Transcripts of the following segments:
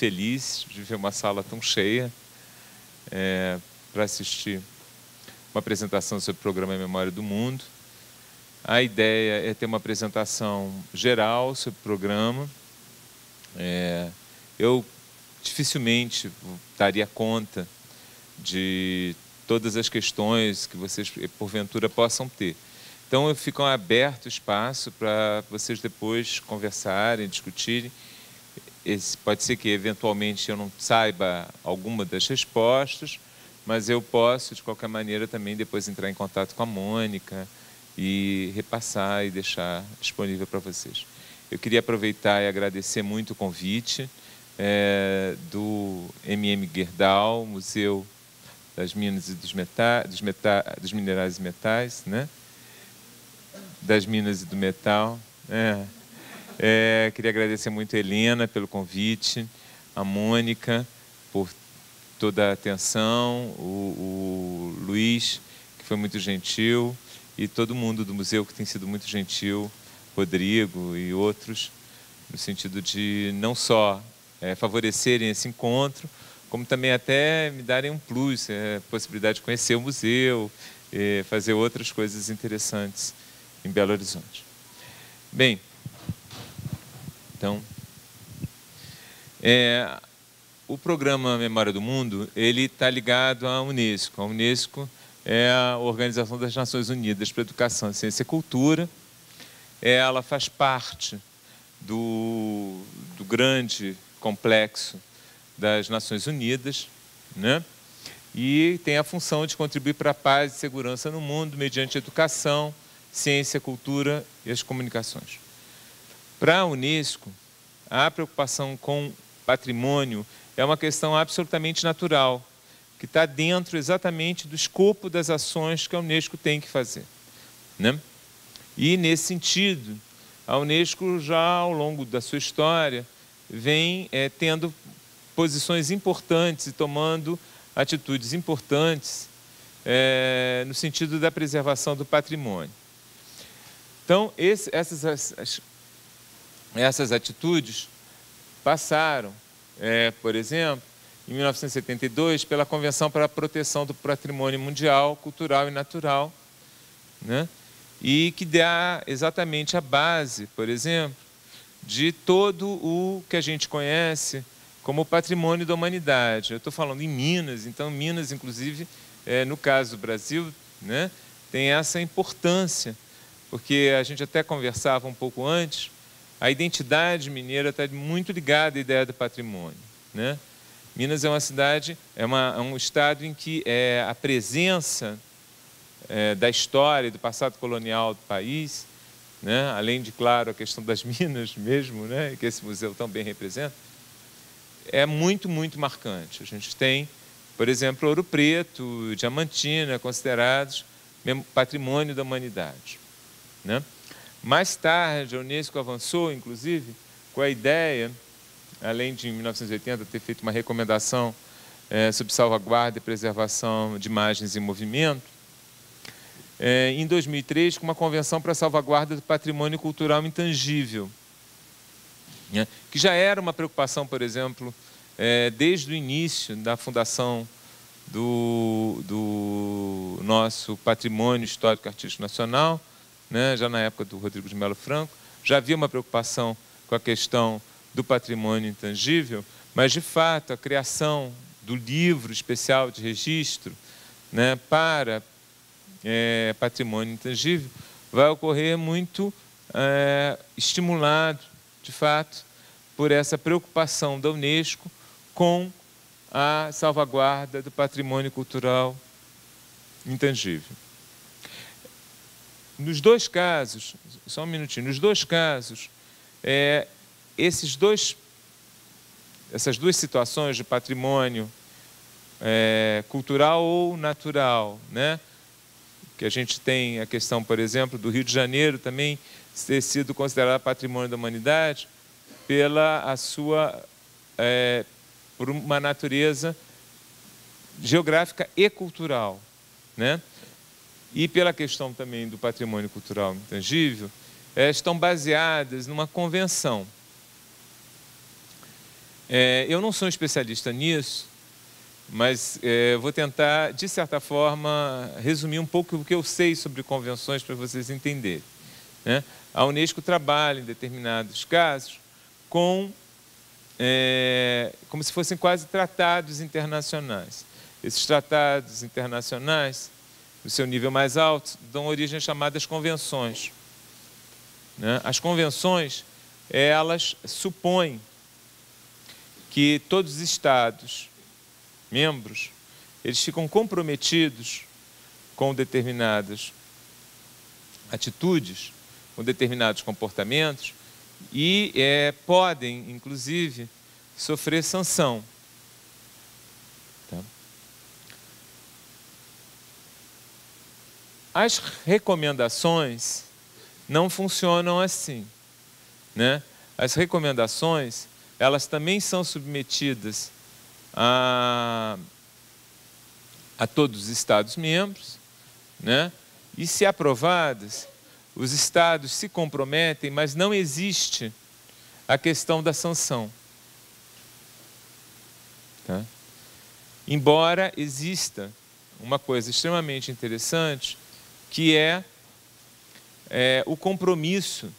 feliz de ver uma sala tão cheia para assistir uma apresentação sobre o programa Memória do Mundo. A ideia é ter uma apresentação geral sobre o programa. Eu dificilmente daria conta de todas as questões que vocês, porventura, possam ter. Então, eu fico aberto espaço para vocês depois conversarem, discutirem. Pode ser que, eventualmente, eu não saiba alguma das respostas, mas eu posso, de qualquer maneira, também depois entrar em contato com a Mônica e repassar e deixar disponível para vocês. Eu queria aproveitar e agradecer muito o convite do MM Gerdau, Museu das Minas e dos Minerais e Metais, né? Das Minas e do Metal. Queria agradecer muito a Helena pelo convite, a Mônica por toda a atenção, o Luiz, que foi muito gentil, e todo mundo do museu que tem sido muito gentil, Rodrigo e outros, no sentido de não só favorecerem esse encontro, como também até me darem um plus, a possibilidade de conhecer o museu, fazer outras coisas interessantes em Belo Horizonte. Bem, então, o programa Memória do Mundo, ele está ligado à Unesco. A Unesco é a Organização das Nações Unidas para a Educação, Ciência e Cultura. Ela faz parte do grande complexo das Nações Unidas, né? E tem a função de contribuir para a paz e segurança no mundo mediante educação, ciência, cultura e as comunicações. Para a Unesco, a preocupação com patrimônio é uma questão absolutamente natural, que está dentro exatamente do escopo das ações que a Unesco tem que fazer, né? E, nesse sentido, a Unesco, já ao longo da sua história, vem tendo posições importantes e tomando atitudes importantes no sentido da preservação do patrimônio. Então, essas atitudes passaram, por exemplo, em 1972, pela Convenção para a Proteção do Patrimônio Mundial, Cultural e Natural, né? E que dá exatamente a base, por exemplo, de todo o que a gente conhece como patrimônio da humanidade. Eu estou falando em Minas, então Minas, inclusive, no caso do Brasil, né, tem essa importância, porque a gente até conversava um pouco antes, a identidade mineira está muito ligada à ideia do patrimônio, né? Minas é uma cidade, é um estado em que a presença da história e do passado colonial do país, né, além de, claro, a questão das minas mesmo, né, que esse museu tão bem representa, é muito, muito marcante. A gente tem, por exemplo, Ouro Preto, Diamantina, considerados patrimônio da humanidade, né? Mais tarde, a Unesco avançou, inclusive, com a ideia, além de, em 1980, ter feito uma recomendação sobre salvaguarda e preservação de imagens em movimento, em 2003, com uma convenção para a salvaguarda do patrimônio cultural intangível, né, que já era uma preocupação, por exemplo, desde o início da fundação do nosso patrimônio histórico artístico nacional, né, já na época do Rodrigo de Melo Franco, já havia uma preocupação com a questão do patrimônio intangível, mas, de fato, a criação do livro especial de registro, né, para patrimônio intangível vai ocorrer muito estimulado, de fato, por essa preocupação da Unesco com a salvaguarda do patrimônio cultural intangível. Nos dois casos, só um minutinho, nos dois casos, essas duas situações de patrimônio cultural ou natural, né? Que a gente tem a questão, por exemplo, do Rio de Janeiro também ter sido considerado patrimônio da humanidade por uma natureza geográfica e cultural, né? E pela questão também do patrimônio cultural intangível, estão baseadas numa convenção. Eu não sou um especialista nisso, mas vou tentar, de certa forma, resumir um pouco o que eu sei sobre convenções para vocês entenderem, né? A Unesco trabalha, em determinados casos, como se fossem quase tratados internacionais. Esses tratados internacionais, no seu nível mais alto, dão origem às chamadas convenções, né? As convenções, elas supõem que todos os Estados membros, eles ficam comprometidos com determinadas atitudes, com determinados comportamentos e podem, inclusive, sofrer sanção. Tá? As recomendações não funcionam assim, né? As recomendações, elas também são submetidas a todos os Estados-membros, né? E, se aprovadas, os Estados se comprometem, mas não existe a questão da sanção. Tá? Embora exista uma coisa extremamente interessante, que é o compromisso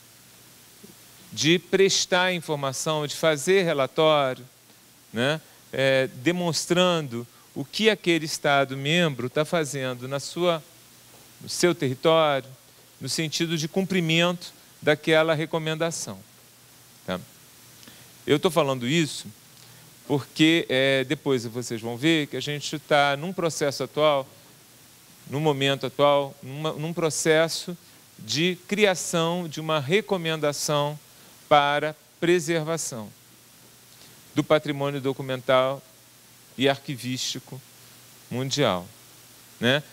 de prestar informação, de fazer relatório, né? Demonstrando o que aquele Estado-membro está fazendo no seu território, no sentido de cumprimento daquela recomendação. Tá? Eu estou falando isso porque depois vocês vão ver que a gente está num processo atual, no momento atual, num processo de criação de uma recomendação para preservação do patrimônio documental e arquivístico mundial, né?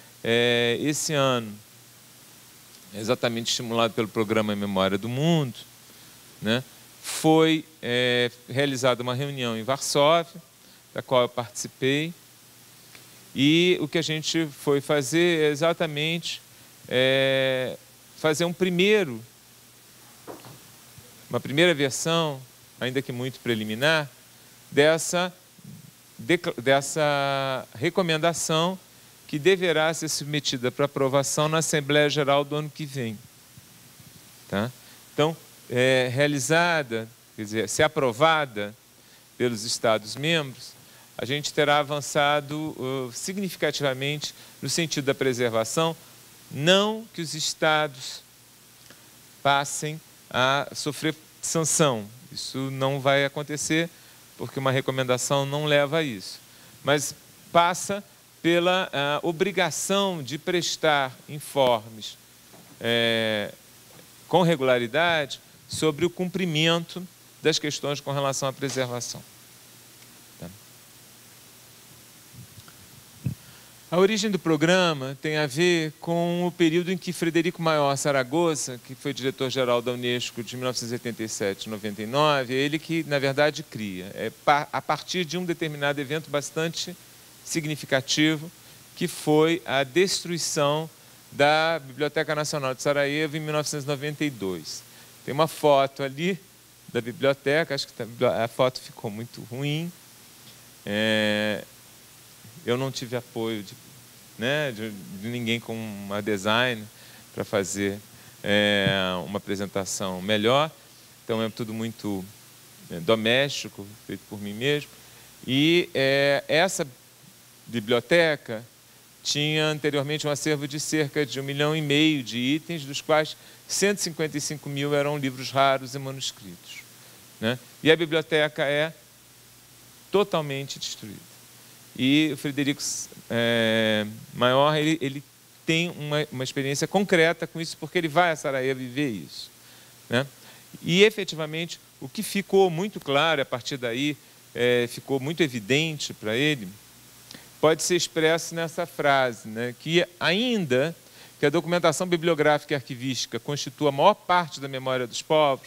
Esse ano, exatamente estimulado pelo Programa Memória do Mundo, né, foi realizada uma reunião em Varsóvia, da qual eu participei, e o que a gente foi fazer é exatamente fazer uma primeira versão, ainda que muito preliminar, dessa recomendação que deverá ser submetida para aprovação na Assembleia Geral do ano que vem. Tá? Então, realizada, quer dizer, se aprovada pelos Estados-membros, a gente terá avançado significativamente no sentido da preservação, não que os Estados passem a sofrer sanção. Isso não vai acontecer, porque uma recomendação não leva a isso. Mas passa pela obrigação de prestar informes com regularidade sobre o cumprimento das questões com relação à preservação. Tá? A origem do programa tem a ver com o período em que Frederico Maior Zaragoza, que foi diretor-geral da Unesco de 1977 a 99, é ele que, na verdade, cria. A partir de um determinado evento bastante significativo, que foi a destruição da Biblioteca Nacional de Sarajevo em 1992. Tem uma foto ali da biblioteca, acho que a foto ficou muito ruim. Eu não tive apoio de ninguém com uma design para fazer uma apresentação melhor. Então é tudo muito doméstico, feito por mim mesmo. E essa biblioteca tinha anteriormente um acervo de cerca de 1,5 milhão de itens, dos quais 155 mil eram livros raros e manuscritos, né? E a biblioteca é totalmente destruída. E o Frederico Maior, ele tem uma experiência concreta com isso, porque ele vai a Sarajevo e vê isso, né? E, efetivamente, o que ficou muito claro, a partir daí, ficou muito evidente para ele, pode ser expresso nessa frase, né, que ainda que a documentação bibliográfica e arquivística constitua a maior parte da memória dos povos,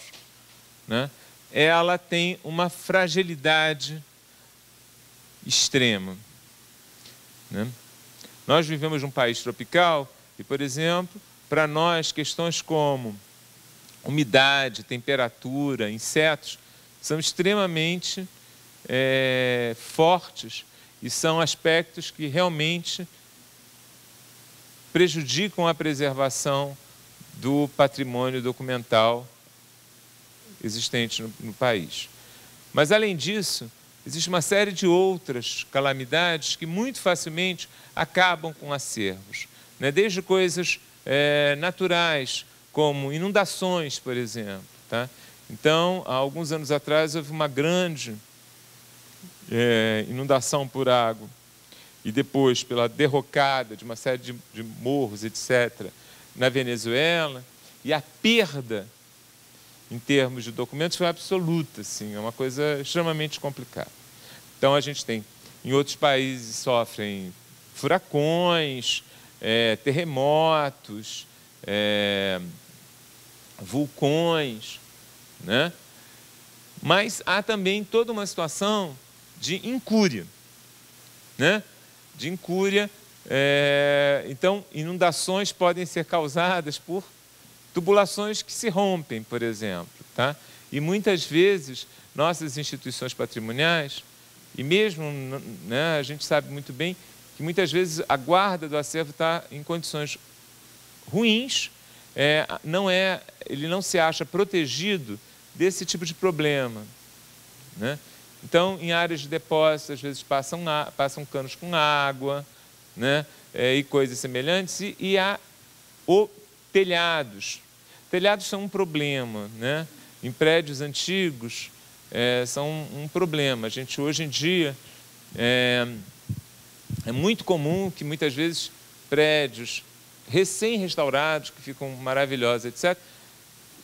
né, ela tem uma fragilidade extrema, né? Nós vivemos num país tropical e, por exemplo, para nós, questões como umidade, temperatura, insetos, são extremamente fortes e são aspectos que realmente prejudicam a preservação do patrimônio documental existente no país. Mas, além disso, existe uma série de outras calamidades que muito facilmente acabam com acervos, né? Desde coisas naturais, como inundações, por exemplo. Tá? Então, há alguns anos atrás, houve uma grande inundação por água, e depois pela derrocada de uma série de morros, etc., na Venezuela, e a perda, em termos de documentos, foi absoluta, assim, é uma coisa extremamente complicada. Então, a gente tem, em outros países, sofrem furacões, terremotos, vulcões, né? Mas há também toda uma situação de incúria, né? De incúria. Então, inundações podem ser causadas por tubulações que se rompem, por exemplo. Tá? E muitas vezes, nossas instituições patrimoniais, e mesmo, né, a gente sabe muito bem que muitas vezes a guarda do acervo está em condições ruins, ele não se acha protegido desse tipo de problema, né? Então, em áreas de depósito, às vezes passam canos com água, né? E coisas semelhantes, e há telhados. Telhados são um problema, né? Em prédios antigos, são um problema. A gente, hoje em dia, é muito comum que, muitas vezes, prédios recém-restaurados, que ficam maravilhosos, etc.,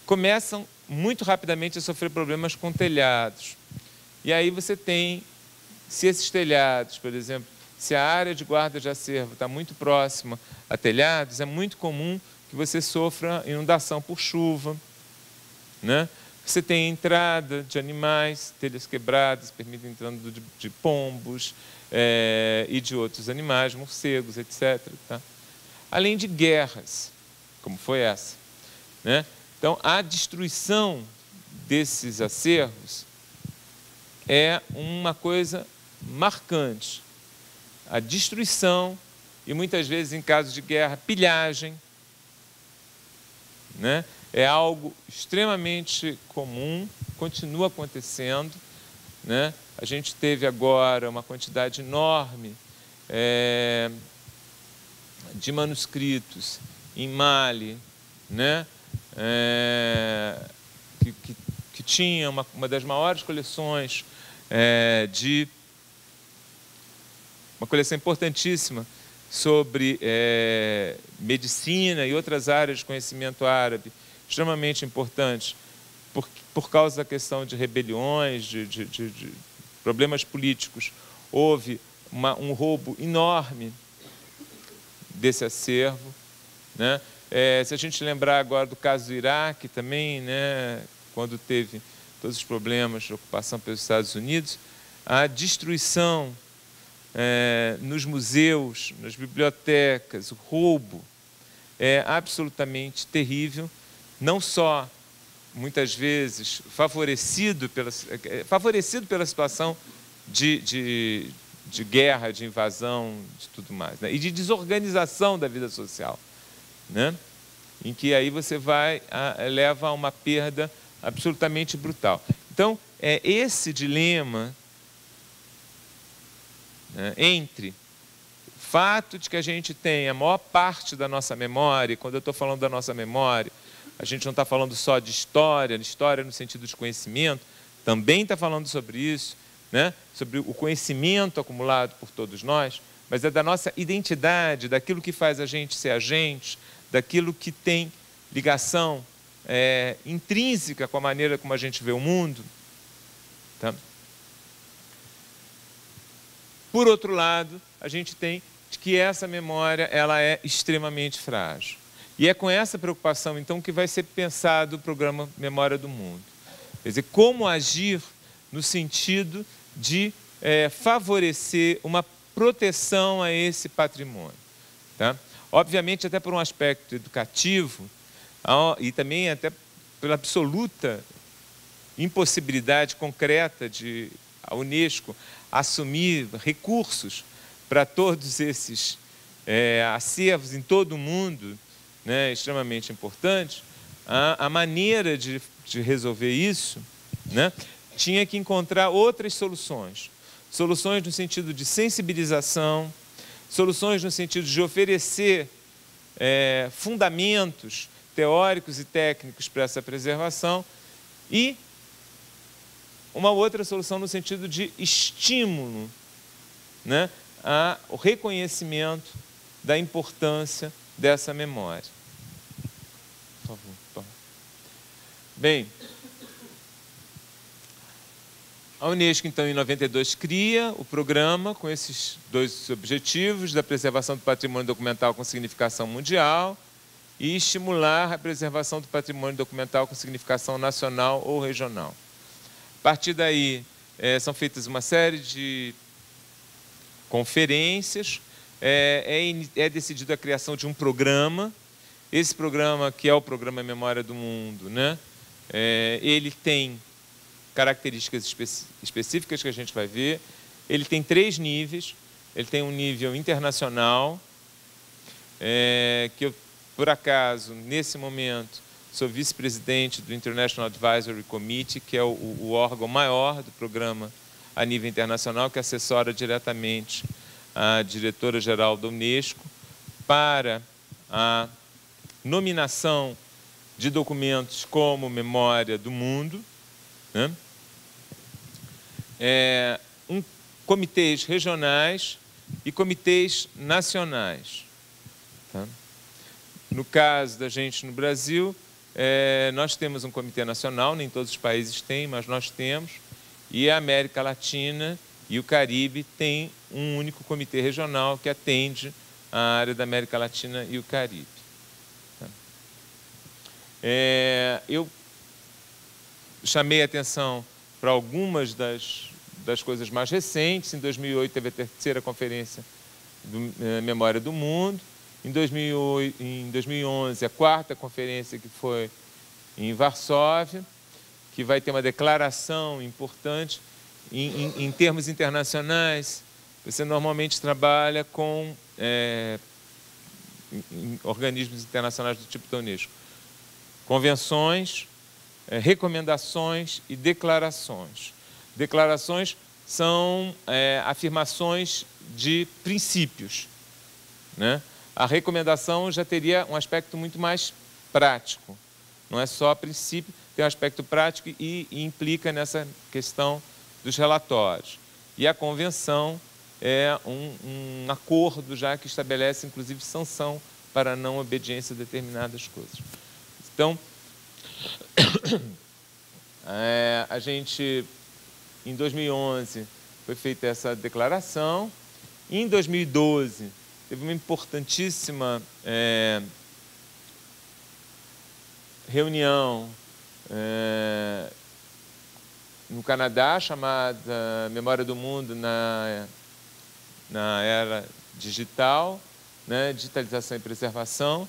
começam muito rapidamente a sofrer problemas com telhados. E aí você tem, se esses telhados, por exemplo, se a área de guarda de acervo está muito próxima a telhados, é muito comum que você sofra inundação por chuva, né? Você tem entrada de animais, telhas quebradas, permitem a entrada de pombos e de outros animais, morcegos, etc. Tá? Além de guerras, como foi essa, né? Então, a destruição desses acervos é uma coisa marcante. A destruição, e muitas vezes, em casos de guerra, pilhagem, né? É algo extremamente comum, continua acontecendo, né? A gente teve agora uma quantidade enorme de manuscritos em Mali, né? Que tinha uma das maiores coleções uma coleção importantíssima sobre medicina e outras áreas de conhecimento árabe, extremamente importantes, por causa da questão de rebeliões, de problemas políticos. Houve um roubo enorme desse acervo, né? Se a gente lembrar agora do caso do Iraque também, né, quando teve todos os problemas de ocupação pelos Estados Unidos, a destruição nos museus, nas bibliotecas, o roubo é absolutamente terrível, não só, muitas vezes, favorecido pela situação de guerra, de invasão, de tudo mais, né? E de desorganização da vida social, né? Em que aí você leva a uma perda absolutamente brutal. Então, esse dilema, né, entre o fato de que a gente tem a maior parte da nossa memória, e quando eu estou falando da nossa memória, a gente não está falando só de história no sentido de conhecimento, também está falando sobre isso, né? Sobre o conhecimento acumulado por todos nós, mas é da nossa identidade, daquilo que faz a gente ser a gente, daquilo que tem ligação intrínseca com a maneira como a gente vê o mundo. Tá? Por outro lado, a gente tem que essa memória ela é extremamente frágil. E é com essa preocupação, então, que vai ser pensado o programa Memória do Mundo. Quer dizer, como agir no sentido de favorecer uma proteção a esse patrimônio. Tá? Obviamente, até por um aspecto educativo, e também até pela absoluta impossibilidade concreta de a Unesco assumir recursos para todos esses acervos em todo o mundo, né, extremamente importantes, a maneira de resolver isso, né, tinha que encontrar outras soluções. Soluções no sentido de sensibilização, soluções no sentido de oferecer fundamentos teóricos e técnicos para essa preservação e uma outra solução no sentido de estímulo, né, ao reconhecimento da importância dessa memória. Por favor, Paulo. Bem, a Unesco, então, em 92, cria o programa com esses dois objetivos, da preservação do patrimônio documental com significação mundial e estimular a preservação do patrimônio documental com significação nacional ou regional. A partir daí, são feitas uma série de conferências, é decidida a criação de um programa. Esse programa, que é o Programa Memória do Mundo, né, ele tem características específicas que a gente vai ver. Ele tem 3 níveis. Ele tem um nível internacional, que eu, por acaso, nesse momento, sou vice-presidente do International Advisory Committee, que é o órgão maior do programa a nível internacional, que assessora diretamente a diretora-geral da Unesco para a nominação de documentos como Memória do Mundo, né? Comitês regionais e comitês nacionais. Tá? No caso da gente no Brasil, nós temos um comitê nacional, nem todos os países têm, mas nós temos, e a América Latina e o Caribe têm um único comitê regional que atende a área da América Latina e o Caribe. Tá? Eu chamei a atenção para algumas das coisas mais recentes. Em 2008 teve a 3ª Conferência do Memória do Mundo. Em 2011, a 4ª Conferência, que foi em Varsóvia, que vai ter uma declaração importante. Em termos internacionais, você normalmente trabalha com organismos internacionais do tipo da Unesco. Convenções, recomendações e declarações. Declarações são afirmações de princípios, né? A recomendação já teria um aspecto muito mais prático. Não é só princípio, tem um aspecto prático e implica nessa questão dos relatórios. E a convenção é um acordo já que estabelece, inclusive, sanção para a não obediência a determinadas coisas. Então, a gente, em 2011, foi feita essa declaração. Em 2012, teve uma importantíssima reunião no Canadá, chamada Memória do Mundo na Era Digital, né, Digitalização e Preservação,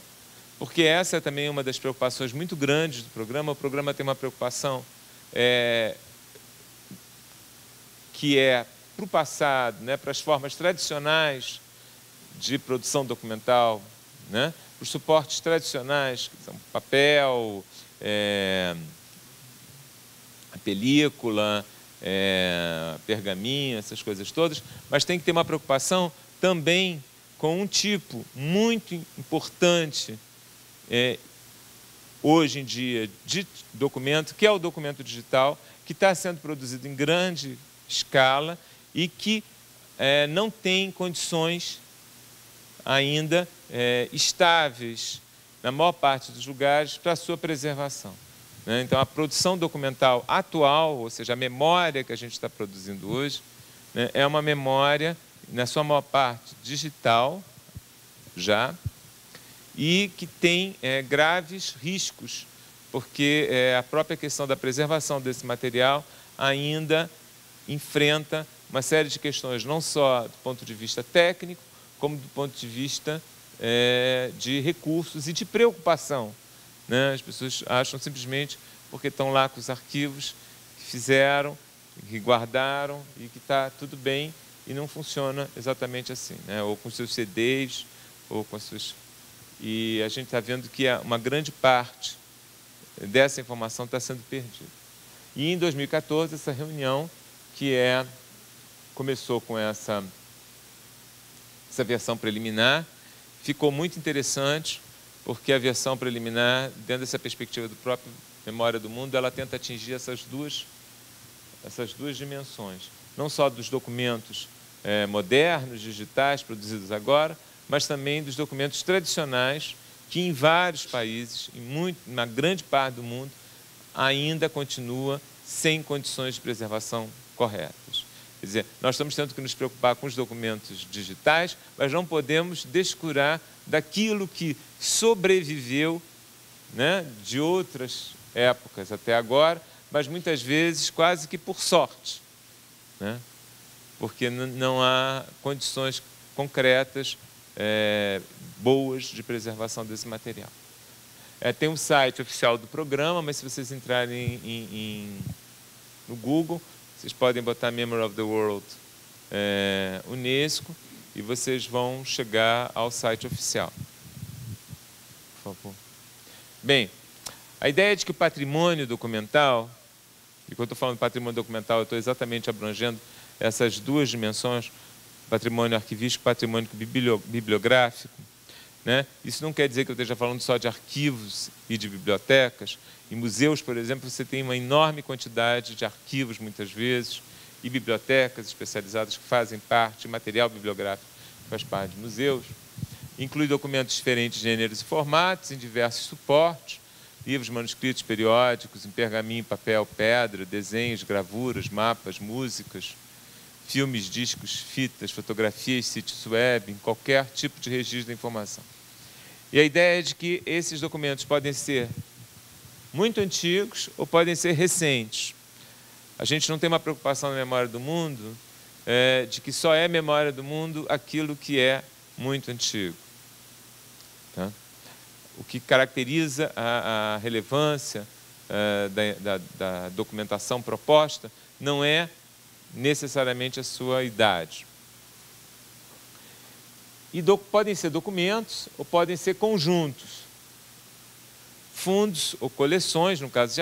porque essa é também uma das preocupações muito grandes do programa. O programa tem uma preocupação que é para o passado, né, para as formas tradicionais de produção documental, né, para os suportes tradicionais, que são papel, a película, pergaminho, essas coisas todas, mas tem que ter uma preocupação também com um tipo muito importante hoje em dia de documento, que é o documento digital, que está sendo produzido em grande escala e que não tem condições ainda estáveis, na maior parte dos lugares, para a sua preservação. Né? Então, a produção documental atual, ou seja, a memória que a gente está produzindo hoje, né, é uma memória, na sua maior parte, digital, já, e que tem graves riscos, porque a própria questão da preservação desse material ainda enfrenta uma série de questões, não só do ponto de vista técnico, como do ponto de vista de recursos e de preocupação. Né? As pessoas acham simplesmente, porque estão lá com os arquivos que fizeram, que guardaram e que está tudo bem e não funciona exatamente assim, né? Ou com seus CDs, ou com as suas... E a gente está vendo que uma grande parte dessa informação está sendo perdida. E em 2014, essa reunião, que começou com essa versão preliminar, ficou muito interessante, porque a versão preliminar, dentro dessa perspectiva do próprio Memória do Mundo, ela tenta atingir essas duas dimensões, não só dos documentos modernos, digitais, produzidos agora, mas também dos documentos tradicionais, que em vários países, na grande parte do mundo, ainda continua sem condições de preservação corretas. Quer dizer, nós estamos tendo que nos preocupar com os documentos digitais, mas não podemos descurar daquilo que sobreviveu, né, de outras épocas até agora, mas muitas vezes quase que por sorte, né, porque não há condições concretas boas de preservação desse material. Tem um site oficial do programa, mas se vocês entrarem no Google, vocês podem botar Memory of the World Unesco e vocês vão chegar ao site oficial. Por favor. Bem, a ideia de que o patrimônio documental, e quando eu estou falando de patrimônio documental, eu estou exatamente abrangendo essas duas dimensões, patrimônio arquivístico e patrimônio bibliográfico, né? Isso não quer dizer que eu esteja falando só de arquivos e de bibliotecas. Em museus, por exemplo, você tem uma enorme quantidade de arquivos, muitas vezes, e bibliotecas especializadas que fazem parte, material bibliográfico que faz parte de museus. Inclui documentos de diferentes gêneros e formatos, em diversos suportes, livros, manuscritos, periódicos, em pergaminho, papel, pedra, desenhos, gravuras, mapas, músicas, filmes, discos, fitas, fotografias, sítios web, em qualquer tipo de registro da informação. E a ideia é de que esses documentos podem ser muito antigos ou podem ser recentes. A gente não tem uma preocupação na memória do mundo de que só é memória do mundo aquilo que é muito antigo. Tá? O que caracteriza a relevância da documentação proposta não é necessariamente a sua idade. E podem ser documentos ou podem ser conjuntos, fundos ou coleções, no caso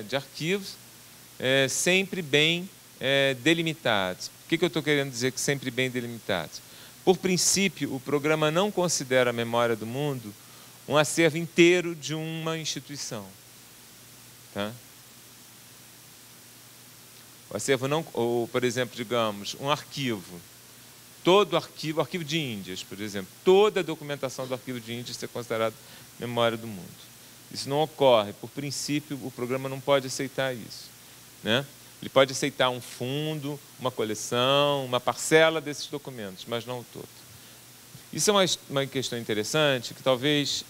de arquivos, sempre bem delimitados. O que eu estou querendo dizer que sempre bem delimitados? Por princípio, o programa não considera a memória do mundo um acervo inteiro de uma instituição. Tá? O acervo não, ou, por exemplo, digamos, um arquivo. Todo arquivo de Índias, por exemplo, toda a documentação do arquivo de Índias é considerada memória do mundo. Isso não ocorre. Por princípio, o programa não pode aceitar isso, né? Ele pode aceitar um fundo, uma coleção, uma parcela desses documentos, mas não o todo. Isso é uma questão interessante, que talvez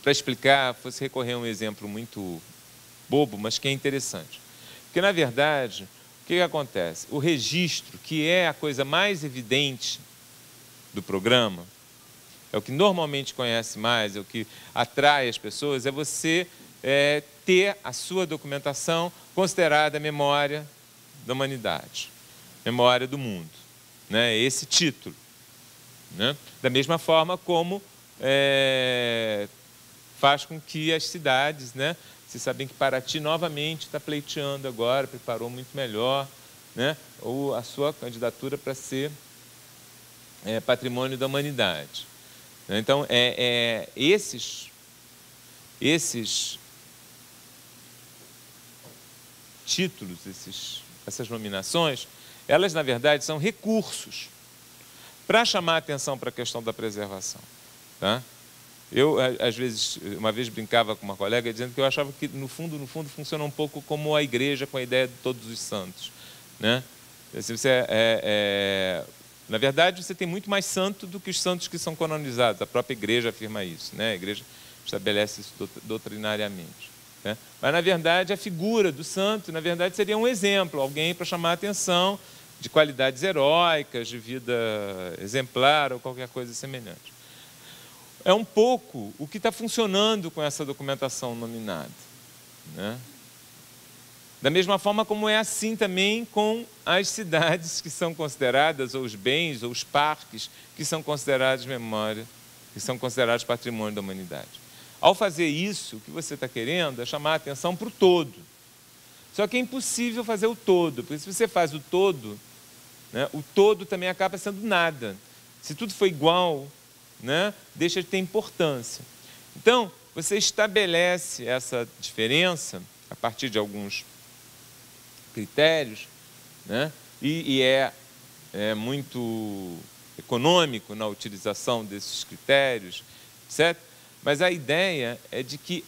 para explicar, fosse recorrer a um exemplo muito bobo, mas que é interessante. Porque, na verdade, o que acontece? O registro, que é a coisa mais evidente do programa, é o que normalmente conhece mais, é o que atrai as pessoas, é você ter a sua documentação considerada memória da humanidade, memória do mundo, né? Esse título, né? Da mesma forma como faz com que as cidades, né? Vocês sabem que Paraty novamente está pleiteando agora, preparou muito melhor, né, a sua candidatura para ser patrimônio da humanidade. Então, esses títulos, essas nominações, elas, na verdade, são recursos para chamar a atenção para a questão da preservação. Tá? Eu, às vezes, uma vez brincava com uma colega dizendo que eu achava que, no fundo, funciona um pouco como a igreja com a ideia de todos os santos, né? Assim, na verdade, você tem muito mais santo do que os santos que são canonizados. A própria igreja afirma isso, né? A igreja estabelece isso doutrinariamente, né? Mas, na verdade, a figura do santo, na verdade, seria um exemplo, alguém para chamar a atenção de qualidades heróicas, de vida exemplar ou qualquer coisa semelhante. É um pouco o que está funcionando com essa documentação nominada, né? Da mesma forma como é assim também com as cidades que são consideradas, ou os bens, ou os parques, que são considerados memória, que são considerados patrimônio da humanidade. Ao fazer isso, o que você está querendo é chamar a atenção para o todo. Só que é impossível fazer o todo, porque se você faz o todo, né, o todo também acaba sendo nada. Se tudo for igual, né, deixa de ter importância. Então, você estabelece essa diferença a partir de alguns critérios, né? E é muito econômico na utilização desses critérios, etc. Mas a ideia é de que,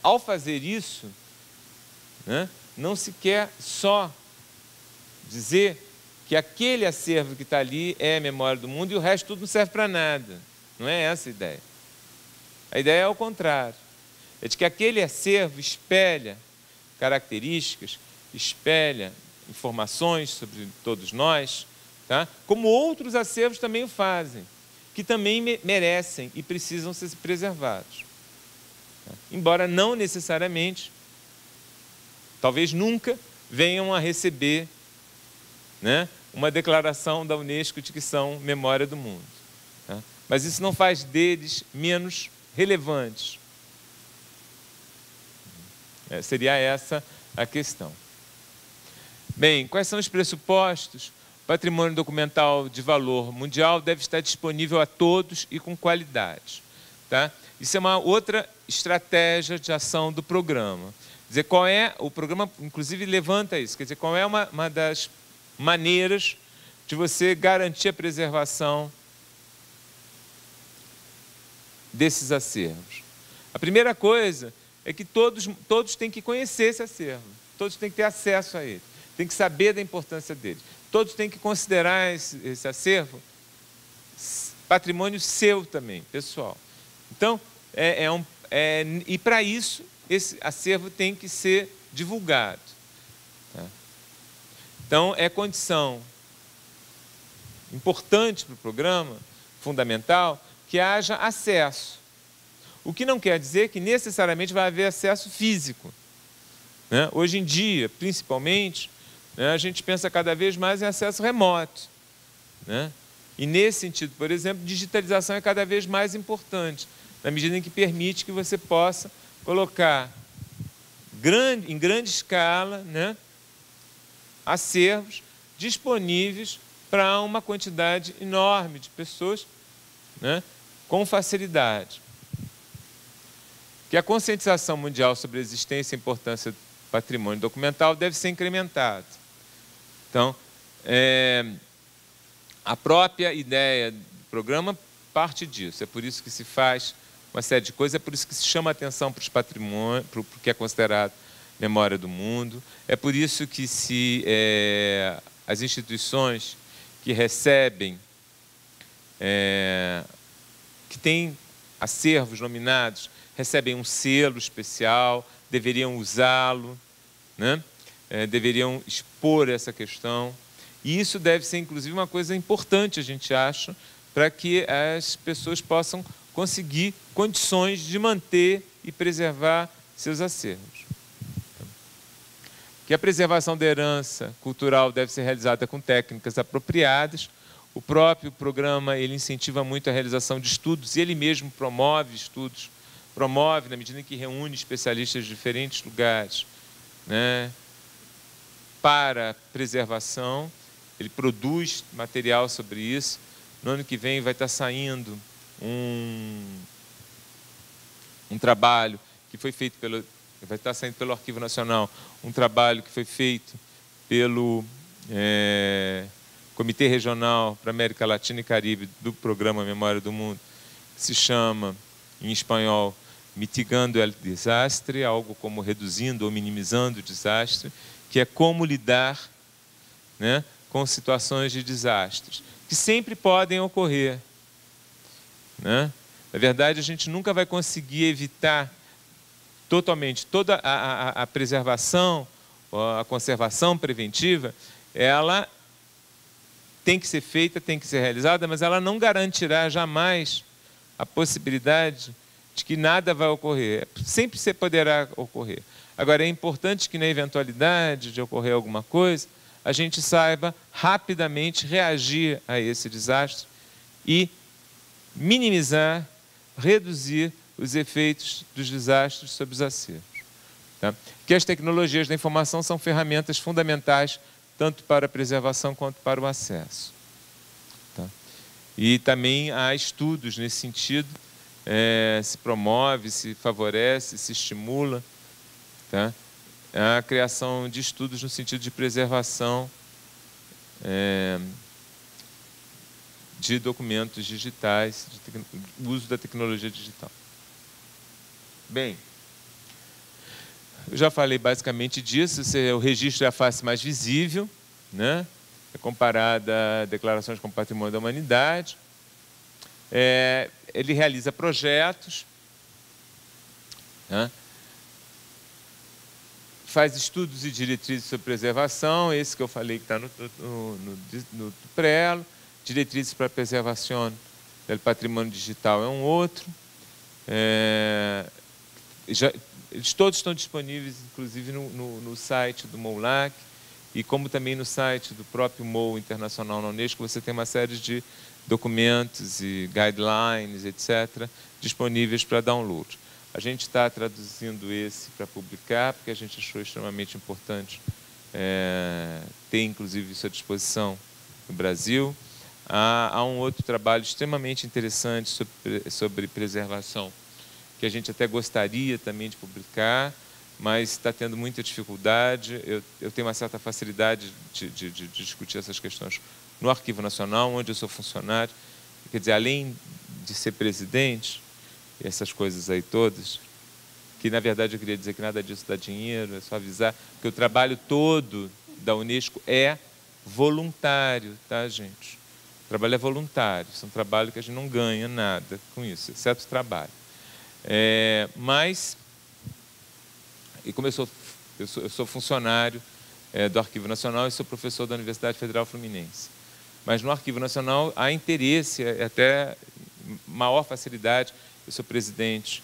ao fazer isso, né, não se quer só dizer que aquele acervo que está ali é a memória do mundo e o resto tudo não serve para nada. Não é essa a ideia. A ideia é ao contrário. É de que aquele acervo espelha características, espelha informações sobre todos nós, tá? Como outros acervos também o fazem, que também merecem e precisam ser preservados. Tá? Embora não necessariamente, talvez nunca, venham a receber, né, uma declaração da Unesco de que são memória do mundo. Tá? Mas isso não faz deles menos relevantes. Seria essa a questão. Bem, quais são os pressupostos? O patrimônio documental de valor mundial deve estar disponível a todos e com qualidade. Tá? Isso é uma outra estratégia de ação do programa. Quer dizer, qual é, o programa, inclusive, levanta isso. Quer dizer, qual é uma das maneiras de você garantir a preservação desses acervos? A primeira coisa é que todos têm que conhecer esse acervo, todos têm que ter acesso a ele, têm que saber da importância dele, todos têm que considerar esse acervo patrimônio seu também, pessoal. Então, e para isso, esse acervo tem que ser divulgado. Tá? Então, é condição importante para o programa, fundamental, que haja acesso. O que não quer dizer que necessariamente vai haver acesso físico. Né? Hoje em dia, principalmente, né, a gente pensa cada vez mais em acesso remoto. Né? E, nesse sentido, por exemplo, digitalização é cada vez mais importante, na medida em que permite que você possa colocar em grande escala, né, acervos disponíveis para uma quantidade enorme de pessoas, né, com facilidade. Que a conscientização mundial sobre a existência e a importância do patrimônio documental deve ser incrementada. Então, a própria ideia do programa parte disso. É por isso que se faz uma série de coisas, é por isso que se chama a atenção para os patrimônios, para o que é considerado memória do mundo. É por isso que as instituições que recebem, que têm acervos nominados, recebem um selo especial, deveriam usá-lo, né? Deveriam expor essa questão. E isso deve ser, inclusive, uma coisa importante, a gente acha, para que as pessoas possam conseguir condições de manter e preservar seus acervos. Que a preservação da herança cultural deve ser realizada com técnicas apropriadas. O próprio programa ele incentiva muito a realização de estudos, e ele mesmo promove estudos, na medida em que reúne especialistas de diferentes lugares, né, para preservação. Ele produz material sobre isso. No ano que vem vai estar saindo um trabalho que foi feito vai estar saindo pelo Arquivo Nacional, um trabalho que foi feito pelo Comitê Regional para a América Latina e Caribe do Programa Memória do Mundo, que se chama, em espanhol, Mitigando el Desastre, algo como reduzindo ou minimizando o desastre, que é como lidar, né, com situações de desastres, que sempre podem ocorrer. Né? Na verdade, a gente nunca vai conseguir evitar totalmente toda a preservação, a conservação preventiva, ela tem que ser feita, tem que ser realizada, mas ela não garantirá jamais a possibilidade de que nada vai ocorrer. Sempre poderá ocorrer. Agora, é importante que, na eventualidade de ocorrer alguma coisa, a gente saiba rapidamente reagir a esse desastre e minimizar, reduzir os efeitos dos desastres sobre os acervos. Tá? Que as tecnologias da informação são ferramentas fundamentais tanto para a preservação quanto para o acesso. Tá? E também há estudos nesse sentido, se promove, se favorece, se estimula, tá? A criação de estudos no sentido de preservação de documentos digitais, de uso da tecnologia digital. Bem, eu já falei basicamente disso. O registro é a face mais visível, né? É comparada a declarações como patrimônio da humanidade. Ele realiza projetos, né? Faz estudos e diretrizes sobre preservação, esse que eu falei que está no prelo. Diretrizes para a preservação do patrimônio digital é um outro. Eles todos estão disponíveis, inclusive, no site do MOULAC, e como também no site do próprio MOU Internacional na Unesco, você tem uma série de documentos e guidelines, etc., disponíveis para download. A gente está traduzindo esse para publicar, porque a gente achou extremamente importante ter, inclusive, isso à disposição no Brasil. Há um outro trabalho extremamente interessante sobre preservação, que a gente até gostaria também de publicar, mas está tendo muita dificuldade. Eu tenho uma certa facilidade de discutir essas questões no Arquivo Nacional, onde eu sou funcionário. Quer dizer, além de ser presidente, essas coisas aí todas, que na verdade eu queria dizer que nada disso dá dinheiro, é só avisar, que o trabalho todo da Unesco é voluntário, tá, gente? O trabalho é voluntário, isso é um trabalho que a gente não ganha nada com isso, exceto o trabalho. Mas, e como eu sou funcionário do Arquivo Nacional e sou professor da Universidade Federal Fluminense, mas no Arquivo Nacional há interesse, até maior facilidade. Eu sou presidente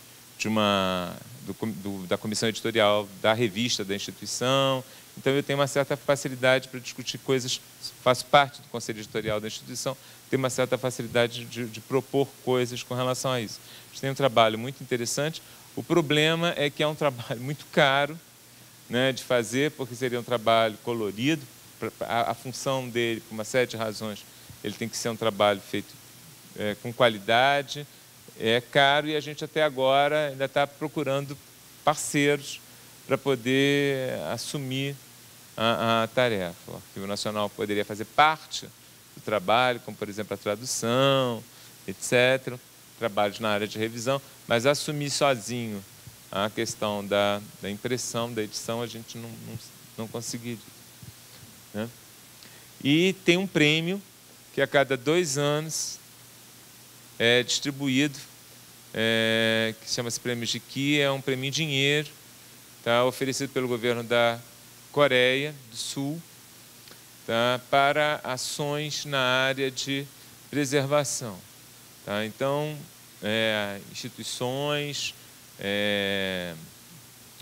da comissão editorial da revista da instituição, então eu tenho uma certa facilidade para discutir coisas, faço parte do conselho editorial da instituição, tenho uma certa facilidade de propor coisas com relação a isso. A gente tem um trabalho muito interessante. O problema é que é um trabalho muito caro, né, de fazer, porque seria um trabalho colorido. A função dele, por uma série de razões, ele tem que ser um trabalho feito com qualidade, é caro, e a gente até agora ainda está procurando parceiros para poder assumir a tarefa. O Arquivo Nacional poderia fazer parte do trabalho, como, por exemplo, a tradução, etc., trabalhos na área de revisão, mas assumir sozinho a questão da impressão, da edição, a gente não conseguiria, né? E tem um prêmio que a cada 2 anos é distribuído, que chama-se Prêmio Jiqi, é um prêmio em dinheiro, tá, oferecido pelo governo da Coreia do Sul, tá, para ações na área de preservação. Tá? Então, instituições,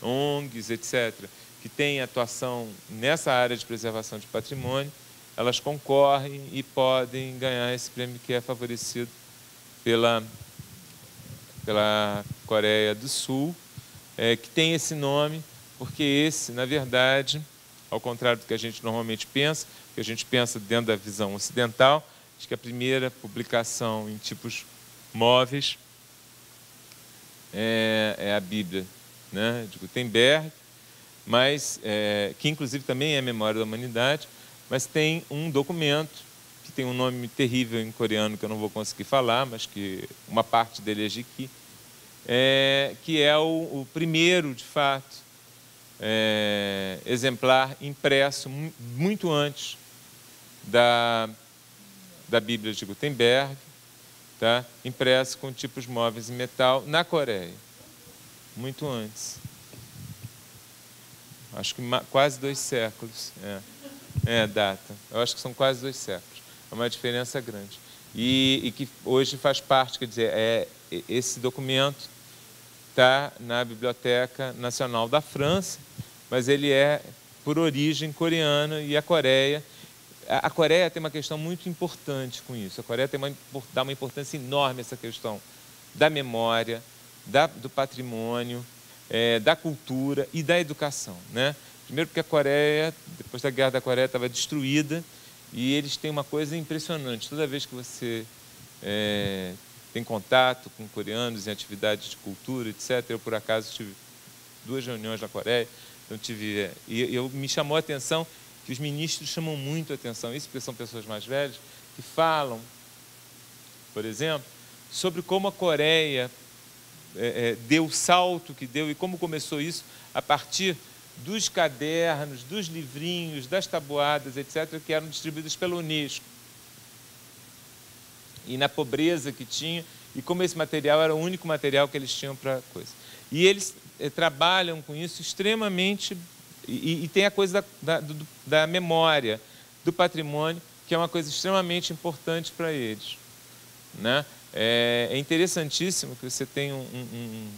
ONGs, etc., que têm atuação nessa área de preservação de patrimônio, elas concorrem e podem ganhar esse prêmio, que é favorecido pela Coreia do Sul, que tem esse nome, porque esse, na verdade, ao contrário do que a gente normalmente pensa, que a gente pensa dentro da visão ocidental, de que a primeira publicação em tipos móveis é a Bíblia, né, de Gutenberg, mas, que inclusive também é a Memória da Humanidade, mas tem um documento que tem um nome terrível em coreano que eu não vou conseguir falar, mas que uma parte dele é Jiqi, que é o primeiro, de fato, exemplar impresso muito antes da Bíblia de Gutenberg, tá? Impresso com tipos móveis em metal na Coreia, muito antes. Acho que quase 2 séculos. Data. Eu acho que são quase 2 séculos. É uma diferença grande. E que hoje faz parte, quer dizer, esse documento está na Biblioteca Nacional da França, mas ele é por origem coreana, e a Coreia tem uma questão muito importante com isso. A Coreia dá uma importância enorme a essa questão da memória, do patrimônio, da cultura e da educação, né? Primeiro porque a Coreia, depois da Guerra da Coreia, estava destruída, e eles têm uma coisa impressionante. Toda vez que você tem contato com coreanos em atividades de cultura, etc., eu, por acaso, tive 2 reuniões na Coreia, então me chamou a atenção que os ministros chamam muito a atenção, isso porque são pessoas mais velhas, que falam, por exemplo, sobre como a Coreia deu o salto que deu e como começou isso a partir dos cadernos, dos livrinhos, das tabuadas, etc., que eram distribuídos pela Unesco. E na pobreza que tinha, e como esse material era o único material que eles tinham para coisa. E eles trabalham com isso extremamente, e tem a coisa da memória, do patrimônio, que é uma coisa extremamente importante para eles, né? É interessantíssimo que você tem um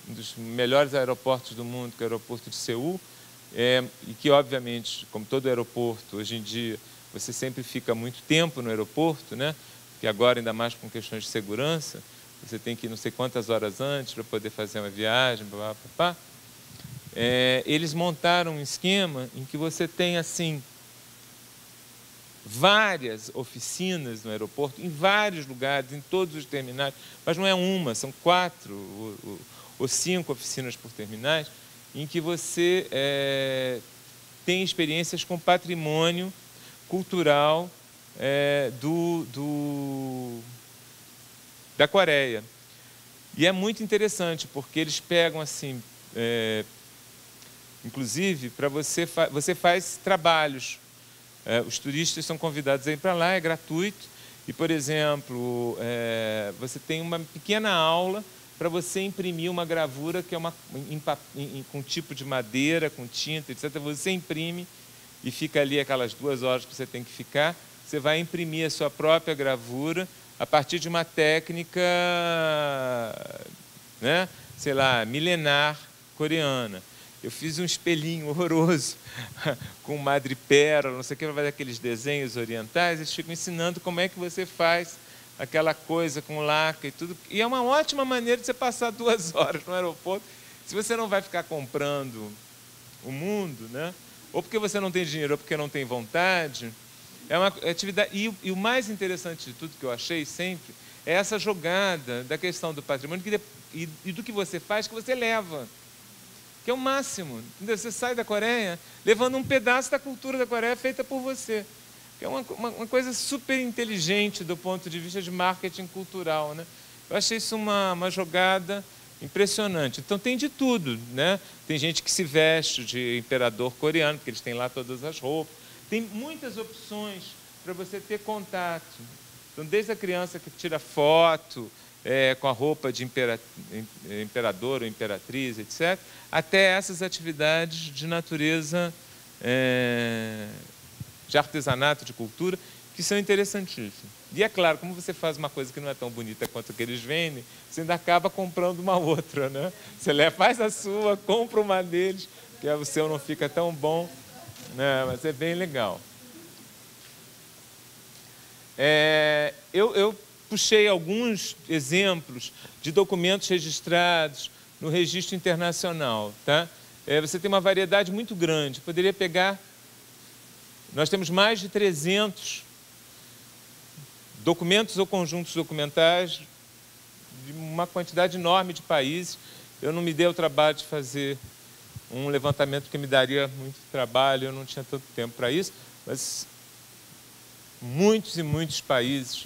dos melhores aeroportos do mundo, que é o aeroporto de Seul, e que, obviamente, como todo aeroporto, hoje em dia, você sempre fica muito tempo no aeroporto, né? Porque agora, ainda mais com questões de segurança, você tem que ir não sei quantas horas antes para poder fazer uma viagem, blá, blá, blá. Eles montaram um esquema em que você tem, assim, várias oficinas no aeroporto, em vários lugares, em todos os terminais, mas não é uma, são 4 ou 5 oficinas por terminais, em que você tem experiências com patrimônio cultural da Coreia. E é muito interessante, porque eles pegam, assim, inclusive, para você faz trabalhos. Os turistas são convidados a ir para lá, é gratuito. E, por exemplo, você tem uma pequena aula para você imprimir uma gravura que é com tipo de madeira, com tinta, etc. Você imprime e fica ali aquelas 2 horas que você tem que ficar. Você vai imprimir a sua própria gravura a partir de uma técnica, né, sei lá, milenar coreana. Eu fiz um espelhinho horroroso com madrepérola, não sei o que, para fazer aqueles desenhos orientais. Eles ficam ensinando como é que você faz aquela coisa com laca e tudo. E é uma ótima maneira de você passar 2 horas no aeroporto. Se você não vai ficar comprando o mundo, né? Ou porque você não tem dinheiro, ou porque não tem vontade, é uma atividade. E o mais interessante de tudo que eu achei sempre é essa jogada da questão do patrimônio e do que você faz, que você leva. Que é o máximo. Entendeu? Você sai da Coreia levando um pedaço da cultura da Coreia feita por você. Que é uma coisa super inteligente do ponto de vista de marketing cultural, né? Eu achei isso uma jogada impressionante. Então tem de tudo, né? Tem gente que se veste de imperador coreano, porque eles têm lá todas as roupas. Tem muitas opções para você ter contato. Então, desde a criança que tira foto com a roupa de imperador ou imperatriz, etc., até essas atividades de natureza, de artesanato, de cultura, que são interessantíssimas. E é claro, como você faz uma coisa que não é tão bonita quanto a que eles vendem, você ainda acaba comprando uma outra, né? Você faz a sua, compra uma deles, que o seu não fica tão bom, né? Mas é bem legal. Eu puxei alguns exemplos de documentos registrados no registro internacional, tá? Você tem uma variedade muito grande. Poderia pegar... Nós temos mais de 300 documentos ou conjuntos documentais de uma quantidade enorme de países. Eu não me dei o trabalho de fazer um levantamento porque me daria muito trabalho, eu não tinha tanto tempo para isso, mas muitos e muitos países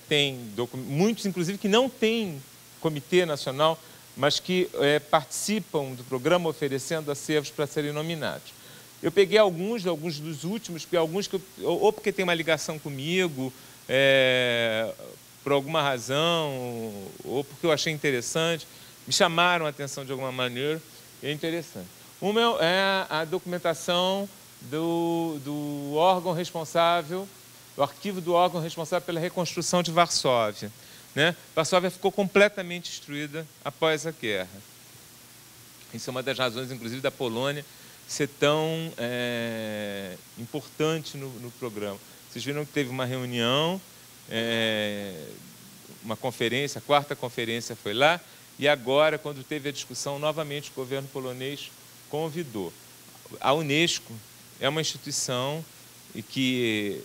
têm muitos, inclusive, que não têm comitê nacional, mas que participam do programa oferecendo acervos para serem nominados. Eu peguei alguns dos últimos, porque alguns ou porque tem uma ligação comigo, por alguma razão, ou porque eu achei interessante, me chamaram a atenção de alguma maneira, e é interessante. Uma é a documentação do órgão responsável, do arquivo do órgão responsável pela reconstrução de Varsóvia, né? Varsóvia ficou completamente destruída após a guerra. Isso é uma das razões, inclusive, da Polônia ser tão importante no programa. Vocês viram que teve uma reunião, uma conferência, a 4ª conferência foi lá, e agora, quando teve a discussão, novamente o governo polonês convidou. A Unesco é uma instituição e que,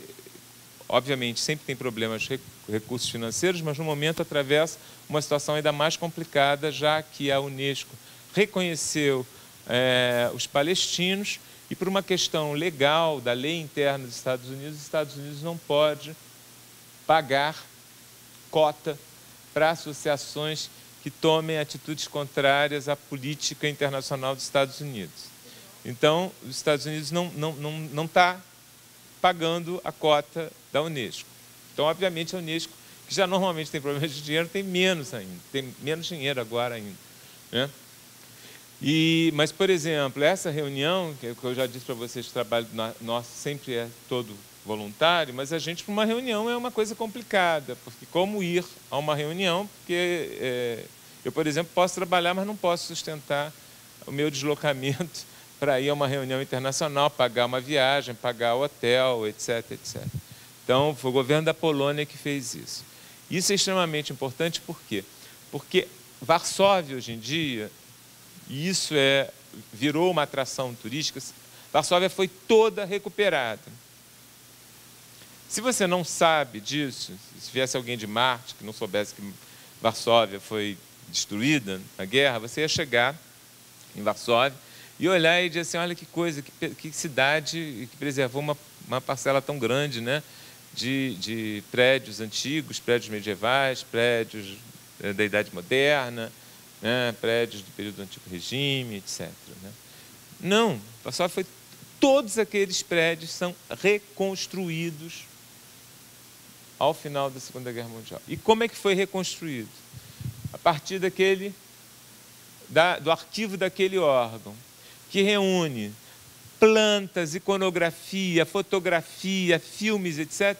obviamente, sempre tem problemas de recursos financeiros, mas no momento atravessa uma situação ainda mais complicada, já que a Unesco reconheceu os palestinos e, por uma questão legal da lei interna dos Estados Unidos não pode pagar cota para associações que tomem atitudes contrárias à política internacional dos Estados Unidos. Então, os Estados Unidos não está pagando a cota da Unesco. Então, obviamente, a Unesco, que já normalmente tem problemas de dinheiro, tem menos ainda, tem menos dinheiro agora ainda, né? Mas, por exemplo, essa reunião, que eu já disse para vocês, que o trabalho nosso sempre é todo voluntário, mas a gente, para uma reunião, é uma coisa complicada, porque como ir a uma reunião, porque eu, por exemplo, posso trabalhar, mas não posso sustentar o meu deslocamento para ir a uma reunião internacional, pagar uma viagem, pagar o hotel, etc, etc. Então, foi o governo da Polônia que fez isso. Isso é extremamente importante, por quê? Porque Varsóvia, hoje em dia, e isso virou uma atração turística, Varsóvia foi toda recuperada. Se você não sabe disso, se viesse alguém de Marte que não soubesse que Varsóvia foi destruída na guerra, você ia chegar em Varsóvia e olhar e dizer assim, olha que coisa, que cidade que preservou uma parcela tão grande, né, de prédios antigos, prédios medievais, prédios da Idade Moderna, né, prédios do período do Antigo Regime, etc. Né? Não, Varsóvia todos aqueles prédios são reconstruídos ao final da Segunda Guerra Mundial. E como é que foi reconstruído? A partir do arquivo daquele órgão, que reúne plantas, iconografia, fotografia, filmes, etc.,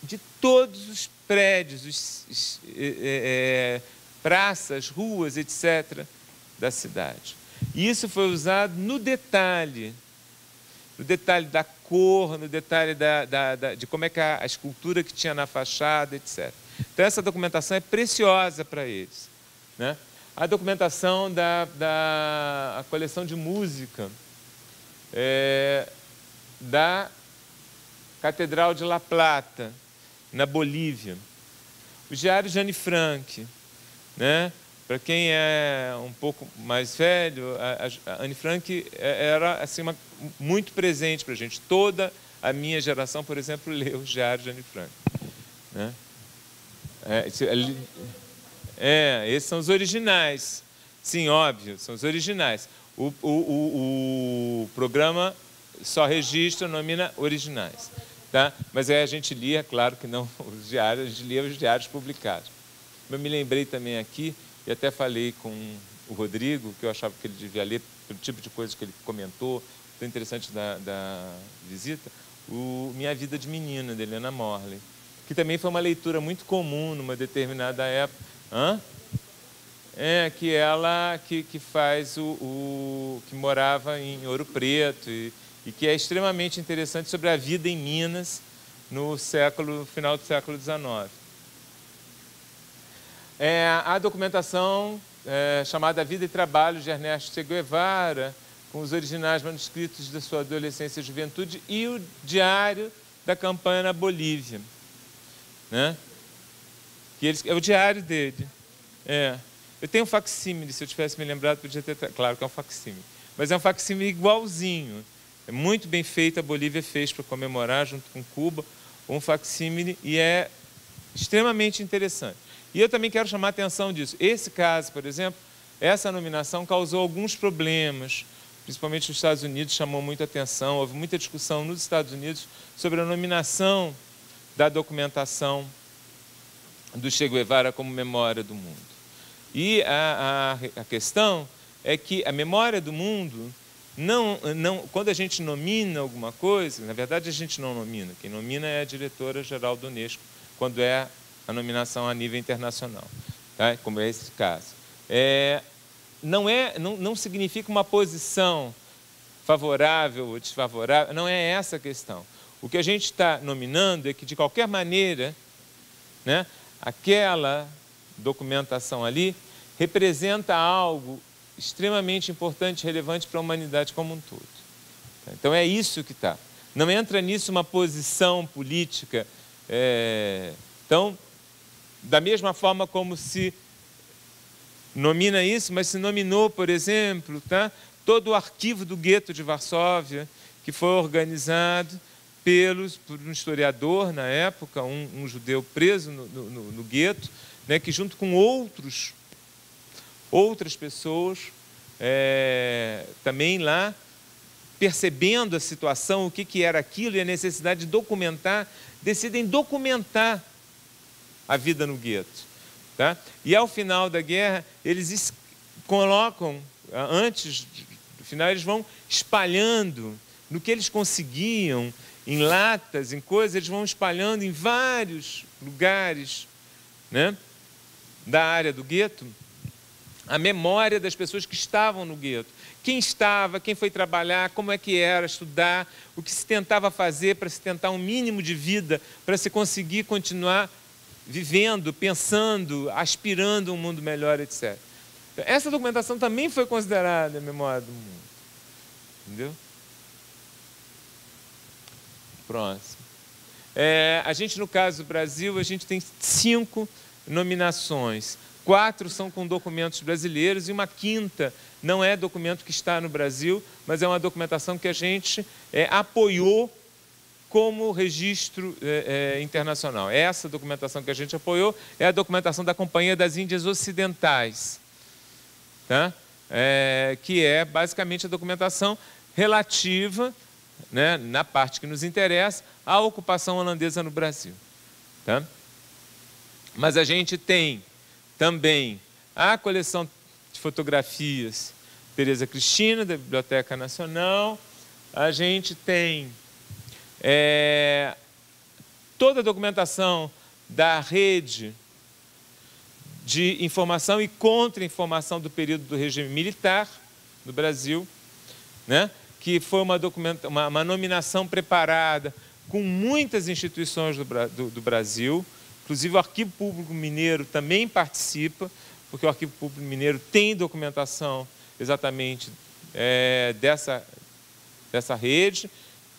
de todos os prédios, praças, ruas, etc., da cidade. E isso foi usado no detalhe da cor, no detalhe de como é que a escultura que tinha na fachada, etc. Então, essa documentação é preciosa para eles, né? A documentação da coleção de música da Catedral de La Plata, na Bolívia. Os diários de Anne Frank, né? Para quem é um pouco mais velho, a Anne Frank era assim, muito presente para a gente. Toda a minha geração, por exemplo, leu os diários de Anne Frank. Né? Esses são os originais. Sim, óbvio, são os originais. O programa só registra, nomina originais. Tá? Mas aí a gente lia, claro que não os diários, a gente lia os diários publicados. Eu me lembrei também aqui, e até falei com o Rodrigo, que eu achava que ele devia ler, pelo tipo de coisa que ele comentou, tão interessante da visita, Minha Vida de Menina, de Helena Morley, que também foi uma leitura muito comum numa determinada época. Que ela que faz que morava em Ouro Preto e que é extremamente interessante sobre a vida em Minas no final do século XIX. A documentação chamada Vida e Trabalho de Ernesto Che Guevara, com os originais manuscritos da sua adolescência e juventude, e o diário da campanha na Bolívia. Né? É o diário dele. Eu tenho um facsímile, se eu tivesse me lembrado, podia ter... Claro que é um facsímile. Mas é um facsímile igualzinho. É muito bem feito, a Bolívia fez para comemorar, junto com Cuba, um facsímile, e é extremamente interessante. E eu também quero chamar a atenção disso. Esse caso, por exemplo, essa nominação causou alguns problemas, principalmente nos Estados Unidos, chamou muita atenção, houve muita discussão nos Estados Unidos sobre a nominação da documentação do Che Guevara como memória do mundo. E a questão é que a memória do mundo, quando a gente nomina alguma coisa, na verdade a gente não nomina, quem nomina é a diretora-geral da Unesco, quando é a nominação a nível internacional, tá? Como é esse caso. Não significa uma posição favorável ou desfavorável, não é essa a questão. O que a gente está nominando é que, de qualquer maneira, né, aquela documentação ali representa algo extremamente importante e relevante para a humanidade como um todo. Então, é isso que está. Não entra nisso uma posição política. Então, da mesma forma como se nomina isso, mas se nominou, por exemplo, tá, todo o arquivo do gueto de Varsóvia, que foi organizado por um historiador, na época, um judeu preso no gueto, né, que junto com outras pessoas, também lá, percebendo a situação, o que era aquilo e a necessidade de documentar, decidem documentar a vida no gueto. Tá? E, ao final da guerra, eles colocam, antes do final, eles vão espalhando no que eles conseguiam, em latas, em coisas, eles vão espalhando em vários lugares, né, da área do gueto, a memória das pessoas que estavam no gueto. Quem estava, quem foi trabalhar, como é que era estudar, o que se tentava fazer para se tentar um mínimo de vida, para se conseguir continuar vivendo, pensando, aspirando um mundo melhor, etc. Essa documentação também foi considerada a memória do mundo. Entendeu? Próximo. A gente, no caso do Brasil, a gente tem 5 nominações. 4 são com documentos brasileiros e uma 5ª não é documento que está no Brasil, mas é uma documentação que a gente apoiou como registro internacional. Essa documentação que a gente apoiou é a documentação da Companhia das Índias Ocidentais, tá? Que é basicamente a documentação relativa, né, na parte que nos interessa, à ocupação holandesa no Brasil. Tá? Mas a gente tem também a coleção de fotografias Tereza Cristina, da Biblioteca Nacional. A gente tem toda a documentação da rede de informação e contra-informação do período do regime militar no Brasil, né? Que foi uma nominação preparada com muitas instituições do Brasil, inclusive o Arquivo Público Mineiro também participa, porque o Arquivo Público Mineiro tem documentação exatamente dessa rede,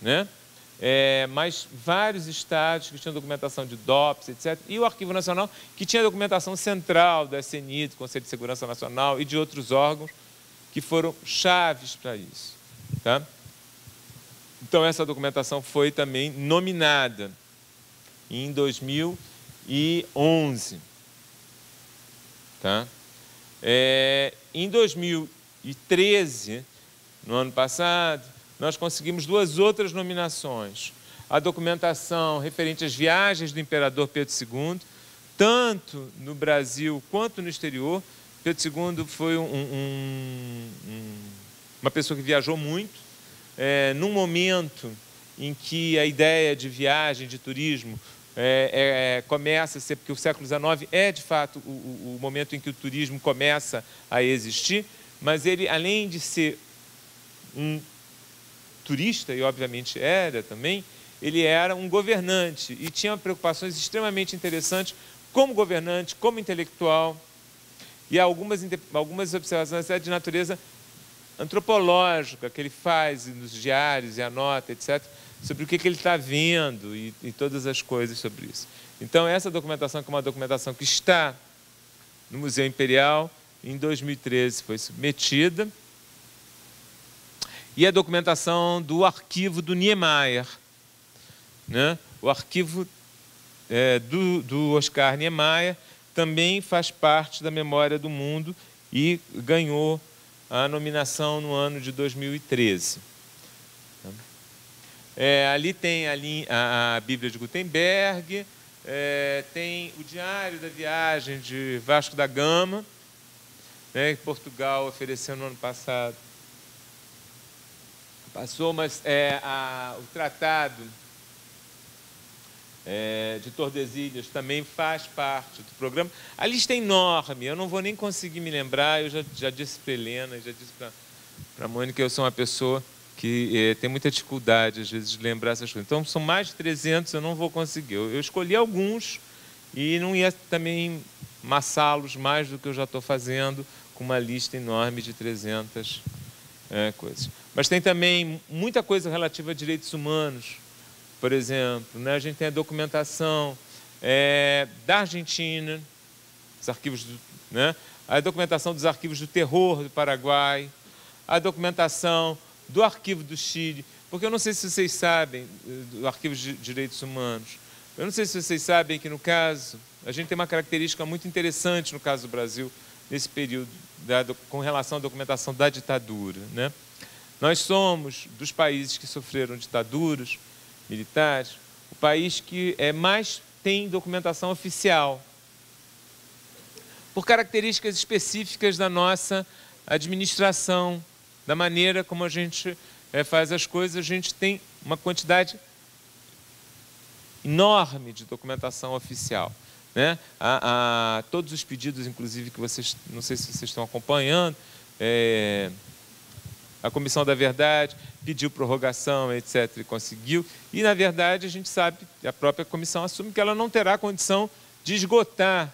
né? Mas vários estados que tinham documentação de DOPS, etc., e o Arquivo Nacional, que tinha documentação central do SNI, do Conselho de Segurança Nacional e de outros órgãos que foram chaves para isso. Tá? Então, essa documentação foi também nominada em 2011. Tá? Em 2013, no ano passado, nós conseguimos 2 outras nominações. A documentação referente às viagens do imperador Pedro II, tanto no Brasil quanto no exterior. Pedro II foi uma pessoa que viajou muito, num momento em que a ideia de viagem, de turismo, começa a ser, porque o século XIX é, de fato, o momento em que o turismo começa a existir, mas ele, além de ser um turista, e obviamente era também, ele era um governante e tinha preocupações extremamente interessantes como governante, como intelectual, e algumas observações de natureza antropológica que ele faz nos diários e anota, etc., sobre o que ele está vendo e todas as coisas sobre isso. Então, essa documentação, que é uma documentação que está no Museu Imperial, em 2013 foi submetida, e a documentação do arquivo do Niemeyer, né? O arquivo do Oscar Niemeyer também faz parte da memória do mundo e ganhou a nominação no ano de 2013. Ali tem a Bíblia de Gutenberg, tem o Diário da Viagem de Vasco da Gama, né, que Portugal ofereceu no ano passado. Passou, mas o tratado de Tordesilhas também faz parte do programa. A lista é enorme, eu não vou nem conseguir me lembrar, eu já disse para a Helena, já disse para a Mônica, eu sou uma pessoa que tem muita dificuldade, às vezes, de lembrar essas coisas. Então, são mais de 300, eu não vou conseguir. Eu escolhi alguns e não ia também maçá-los mais do que eu já estou fazendo, com uma lista enorme de 300 coisas. Mas tem também muita coisa relativa a direitos humanos. Por exemplo, né, a gente tem a documentação da Argentina, os arquivos a documentação dos arquivos do terror do Paraguai, a documentação do arquivo do Chile, porque eu não sei se vocês sabem, do arquivo de direitos humanos, eu não sei se vocês sabem que, no caso, a gente tem uma característica muito interessante no caso do Brasil, nesse período, com relação à documentação da ditadura, né? Nós somos, dos países que sofreram ditaduras militares, o país que mais tem documentação oficial, por características específicas da nossa administração, da maneira como a gente faz as coisas. A gente tem uma quantidade enorme de documentação oficial, né? Todos os pedidos, inclusive, que vocês, não sei se vocês estão acompanhando, a Comissão da Verdade pediu prorrogação, etc., e conseguiu. E, na verdade, a gente sabe, a própria comissão assume que ela não terá condição de esgotar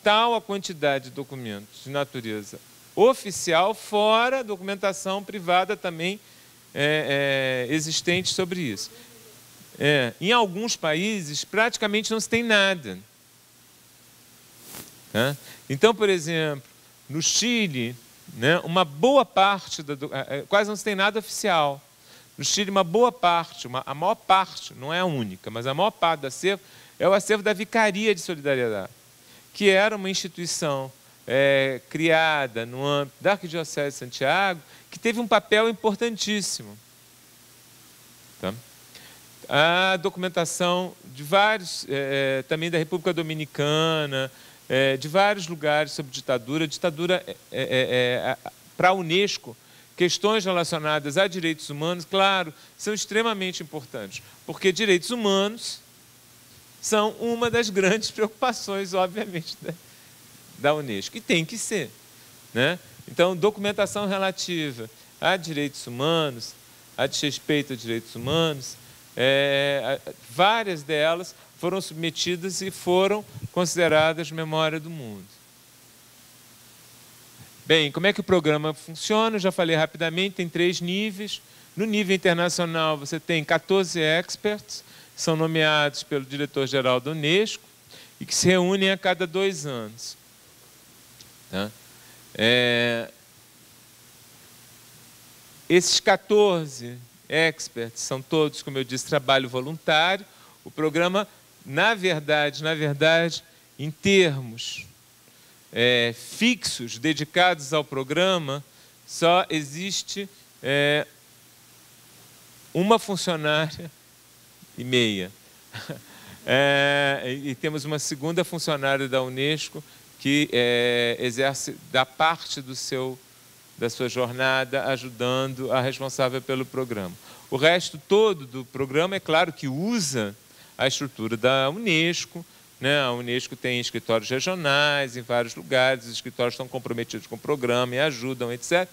tal a quantidade de documentos de natureza oficial, fora documentação privada também existente sobre isso. Em alguns países, praticamente não se tem nada. Então, por exemplo, no Chile, né, uma boa parte, quase não se tem nada oficial. No Chile, uma boa parte, a maior parte, não é a única, mas a maior parte do acervo é o acervo da Vicaria de Solidariedade, que era uma instituição criada no âmbito da Arquidiocese de Santiago, que teve um papel importantíssimo. Tá? A documentação de vários, também da República Dominicana, de vários lugares sobre ditadura. Ditadura, para a Unesco, questões relacionadas a direitos humanos, claro, são extremamente importantes, porque direitos humanos são uma das grandes preocupações, obviamente, da Unesco, e tem que ser, né? Então, documentação relativa a direitos humanos, a desrespeito a direitos humanos, várias delas foram submetidas e foram consideradas memória do mundo. Bem, como é que o programa funciona? Eu já falei rapidamente, tem 3 níveis. No nível internacional, você tem 14 experts, que são nomeados pelo diretor-geral da Unesco e que se reúnem a cada 2 anos. Tá? Esses 14 experts são todos, como eu disse, trabalho voluntário. O programa, na verdade, em termos fixos, dedicados ao programa, só existe uma funcionária e meia. E temos uma segunda funcionária da Unesco que exerce da parte da sua jornada, ajudando a responsável pelo programa. O resto todo do programa, é claro que usa a estrutura da Unesco, né? A Unesco tem escritórios regionais em vários lugares, os escritórios estão comprometidos com o programa e ajudam, etc.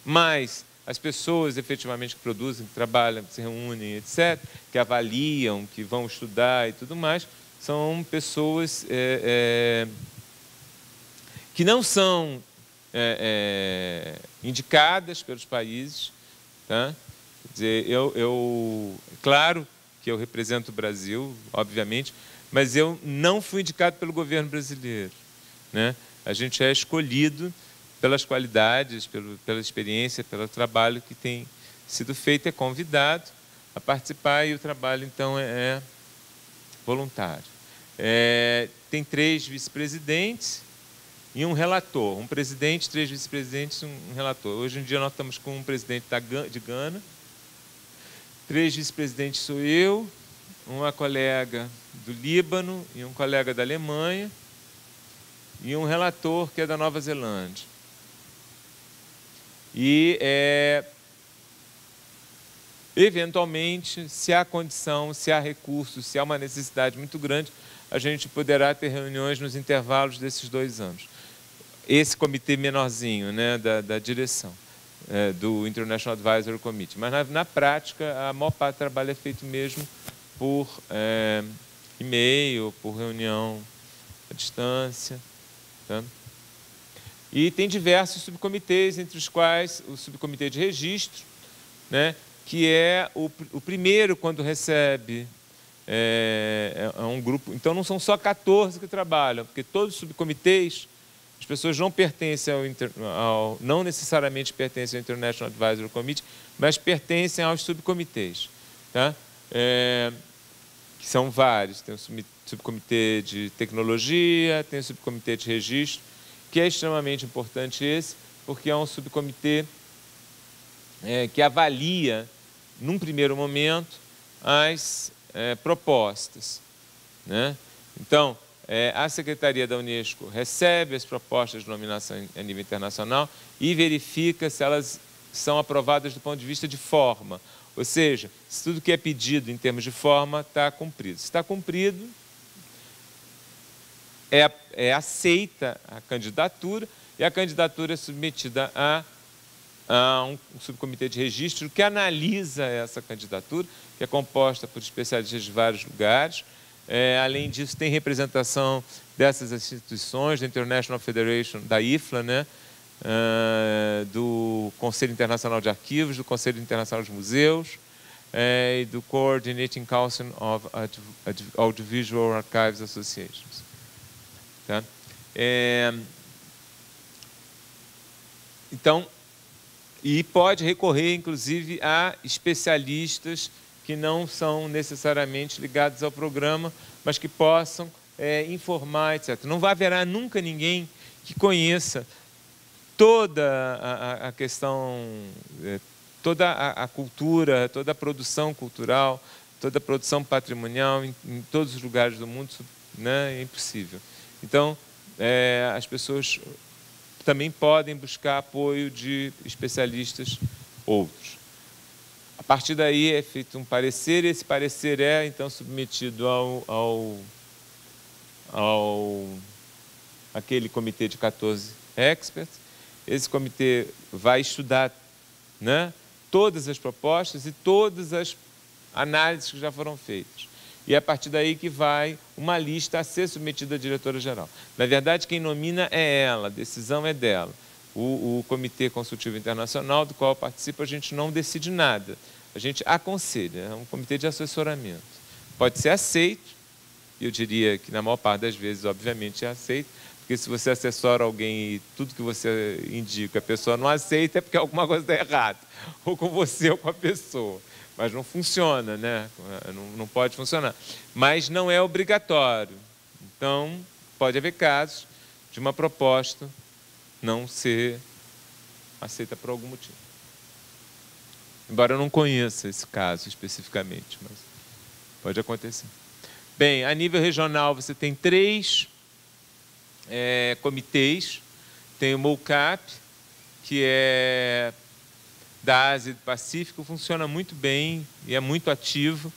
Mas as pessoas efetivamente que produzem, que trabalham, que se reúnem, etc., que avaliam, que vão estudar e tudo mais, são pessoas que não são indicadas pelos países. Tá? Quer dizer, claro que eu represento o Brasil, obviamente, mas eu não fui indicado pelo governo brasileiro, né? A gente é escolhido pelas qualidades, pela experiência, pelo trabalho que tem sido feito, é convidado a participar e o trabalho, então, é voluntário. Tem 3 vice-presidentes e um relator. Um presidente, 3 vice-presidentes e um relator. Hoje em dia nós estamos com um presidente de Gana, 3 vice-presidentes sou eu, uma colega do Líbano e um colega da Alemanha e um relator que é da Nova Zelândia. E Eventualmente, se há condição, se há recursos, se há uma necessidade muito grande, a gente poderá ter reuniões nos intervalos desses 2 anos. Esse comitê menorzinho, né, da direção, do International Advisory Committee. Mas, na prática, a maior parte do trabalho é feito mesmo por e-mail, por reunião à distância. Tá? E tem diversos subcomitês, entre os quais o subcomitê de registro, né, que é o primeiro quando recebe um grupo. Então, não são só 14 que trabalham, porque todos os subcomitês, as pessoas não pertencem não necessariamente pertencem ao International Advisory Committee, mas pertencem aos subcomitês, tá? Que são vários. Tem o subcomitê de tecnologia, tem o subcomitê de registro, que é extremamente importante esse, porque é um subcomitê que avalia, num primeiro momento, as propostas, né? Então, a Secretaria da Unesco recebe as propostas de nominação a nível internacional e verifica se elas são aprovadas do ponto de vista de forma. Ou seja, se tudo que é pedido em termos de forma está cumprido. Se está cumprido, é aceita a candidatura e a candidatura é submetida a um subcomitê de registro que analisa essa candidatura, que é composta por especialistas de vários lugares. Além disso, tem representação dessas instituições, da International Federation, da IFLA, né? Do Conselho Internacional de Arquivos, do Conselho Internacional de Museus e do Coordinating Council of Audiovisual Archives Associations. Tá? Então, e pode recorrer, inclusive, a especialistas que não são necessariamente ligados ao programa, mas que possam informar, etc. Não haverá nunca ninguém que conheça toda a questão, toda a cultura, toda a produção cultural, toda a produção patrimonial em todos os lugares do mundo, né? É impossível. Então, as pessoas também podem buscar apoio de especialistas outros. A partir daí é feito um parecer, e esse parecer é, então, submetido aquele comitê de 14 experts. Esse comitê vai estudar, né, todas as propostas e todas as análises que já foram feitas. E é a partir daí que vai uma lista a ser submetida à diretora-geral. Na verdade, quem nomina é ela, a decisão é dela. O Comitê Consultivo Internacional, do qual eu participo, a gente não decide nada. A gente aconselha, é um comitê de assessoramento. Pode ser aceito, e eu diria que na maior parte das vezes, obviamente, é aceito, porque se você assessora alguém e tudo que você indica, a pessoa não aceita, é porque alguma coisa está errada, ou com você ou com a pessoa. Mas não funciona, né? Não pode funcionar. Mas não é obrigatório. Então, pode haver casos de uma proposta não ser aceita por algum motivo. Embora eu não conheça esse caso especificamente, mas pode acontecer. Bem, a nível regional você tem 3 comitês. Tem o MOCAP, que é da Ásia e do Pacífico, funciona muito bem e é muito ativo,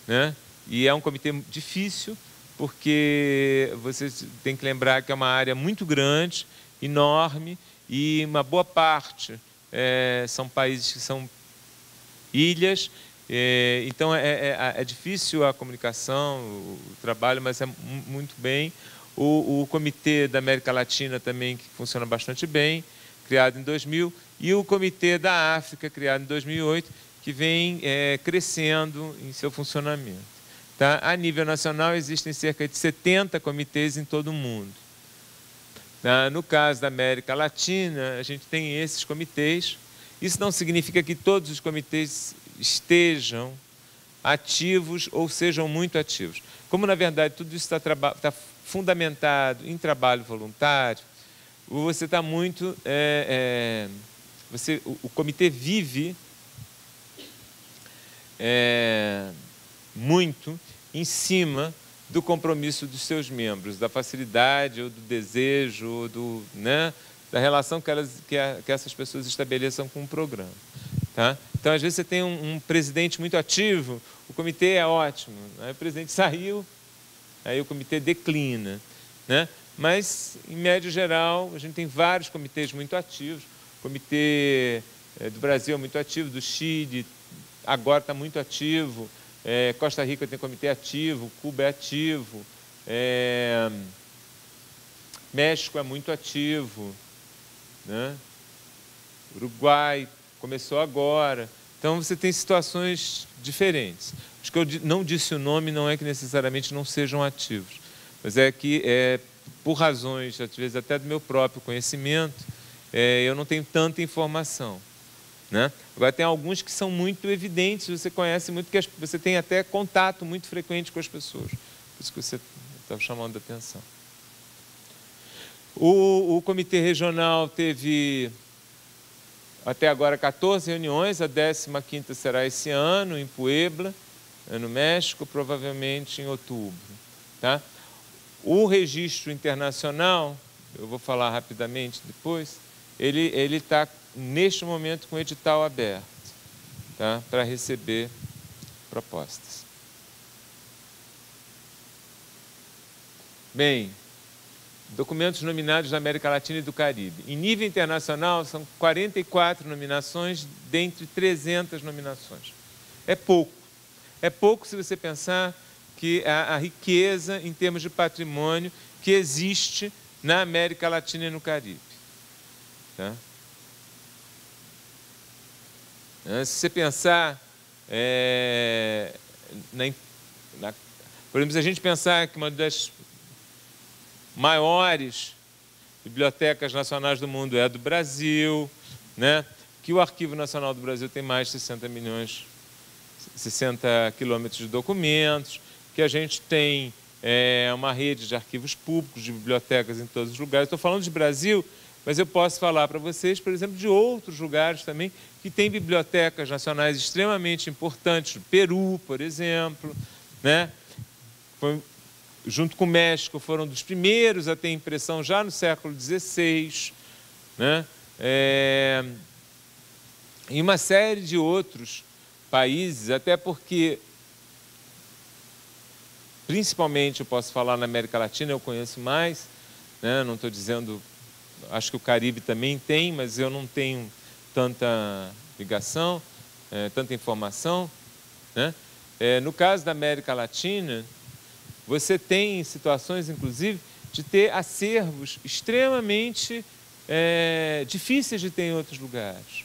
né? E é um comitê difícil, porque você tem que lembrar que é uma área muito grande, enorme, e uma boa parte são países que são ilhas, então é difícil a comunicação, o trabalho, mas é muito bem. O Comitê da América Latina também, que funciona bastante bem, criado em 2000, e o Comitê da África, criado em 2008, que vem crescendo em seu funcionamento. Tá? A nível nacional, existem cerca de 70 comitês em todo o mundo. No caso da América Latina, a gente tem esses comitês. Isso não significa que todos os comitês estejam ativos ou sejam muito ativos. Como, na verdade, tudo isso está fundamentado em trabalho voluntário, você está muito... o comitê vive muito em cima do compromisso dos seus membros, da facilidade, ou do desejo, ou da relação que essas pessoas estabeleçam com o programa. Tá? Então, às vezes, você tem um presidente muito ativo, o comitê é ótimo, aí o presidente saiu, aí o comitê declina, né? Mas, em média geral, a gente tem vários comitês muito ativos. O comitê do Brasil é muito ativo, do Chile agora está muito ativo, Costa Rica tem comitê ativo, Cuba é ativo, México é muito ativo, né? Uruguai começou agora. Então, você tem situações diferentes. Os que eu não disse o nome não é que necessariamente não sejam ativos, mas é que, por razões, às vezes até do meu próprio conhecimento, eu não tenho tanta informação, né? Agora, tem alguns que são muito evidentes, você conhece muito, porque você tem até contato muito frequente com as pessoas. Por isso que você estava chamando a atenção. O comitê regional teve, até agora, 14 reuniões, a 15ª será esse ano, em Puebla, no México, provavelmente em outubro. Tá? O registro internacional, eu vou falar rapidamente depois, ele está, neste momento, com o edital aberto, tá? Para receber propostas. Bem, documentos nominados da América Latina e do Caribe. Em nível internacional, são 44 nominações, dentre 300 nominações. É pouco. É pouco se você pensar que a riqueza em termos de patrimônio que existe na América Latina e no Caribe. Tá? Se você pensar, por exemplo, se a gente pensar que uma das maiores bibliotecas nacionais do mundo é a do Brasil, né? Que o Arquivo Nacional do Brasil tem mais de 60 quilômetros de documentos, que a gente tem uma rede de arquivos públicos, de bibliotecas em todos os lugares. Estou falando de Brasil, mas eu posso falar para vocês, por exemplo, de outros lugares também que têm bibliotecas nacionais extremamente importantes. Peru, por exemplo, né? Junto com o México, foram dos primeiros a ter impressão já no século XVI, né? E uma série de outros países, até porque, principalmente, eu posso falar na América Latina, eu conheço mais, né? Não estou dizendo, acho que o Caribe também tem, mas eu não tenho tanta ligação, tanta informação, né? No caso da América Latina, você tem situações, inclusive, de ter acervos extremamente difíceis de ter em outros lugares,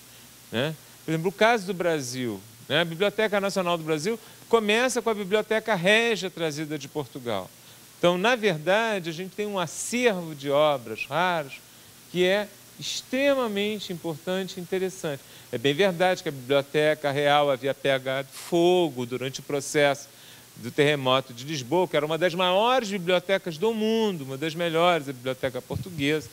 né? Por exemplo, o caso do Brasil, né? A Biblioteca Nacional do Brasil começa com a Biblioteca Régia trazida de Portugal. Então, na verdade, a gente tem um acervo de obras raras que é extremamente importante e interessante. É bem verdade que a Biblioteca Real havia pegado fogo durante o processo do terremoto de Lisboa, que era uma das maiores bibliotecas do mundo, uma das melhores, a Biblioteca Portuguesa,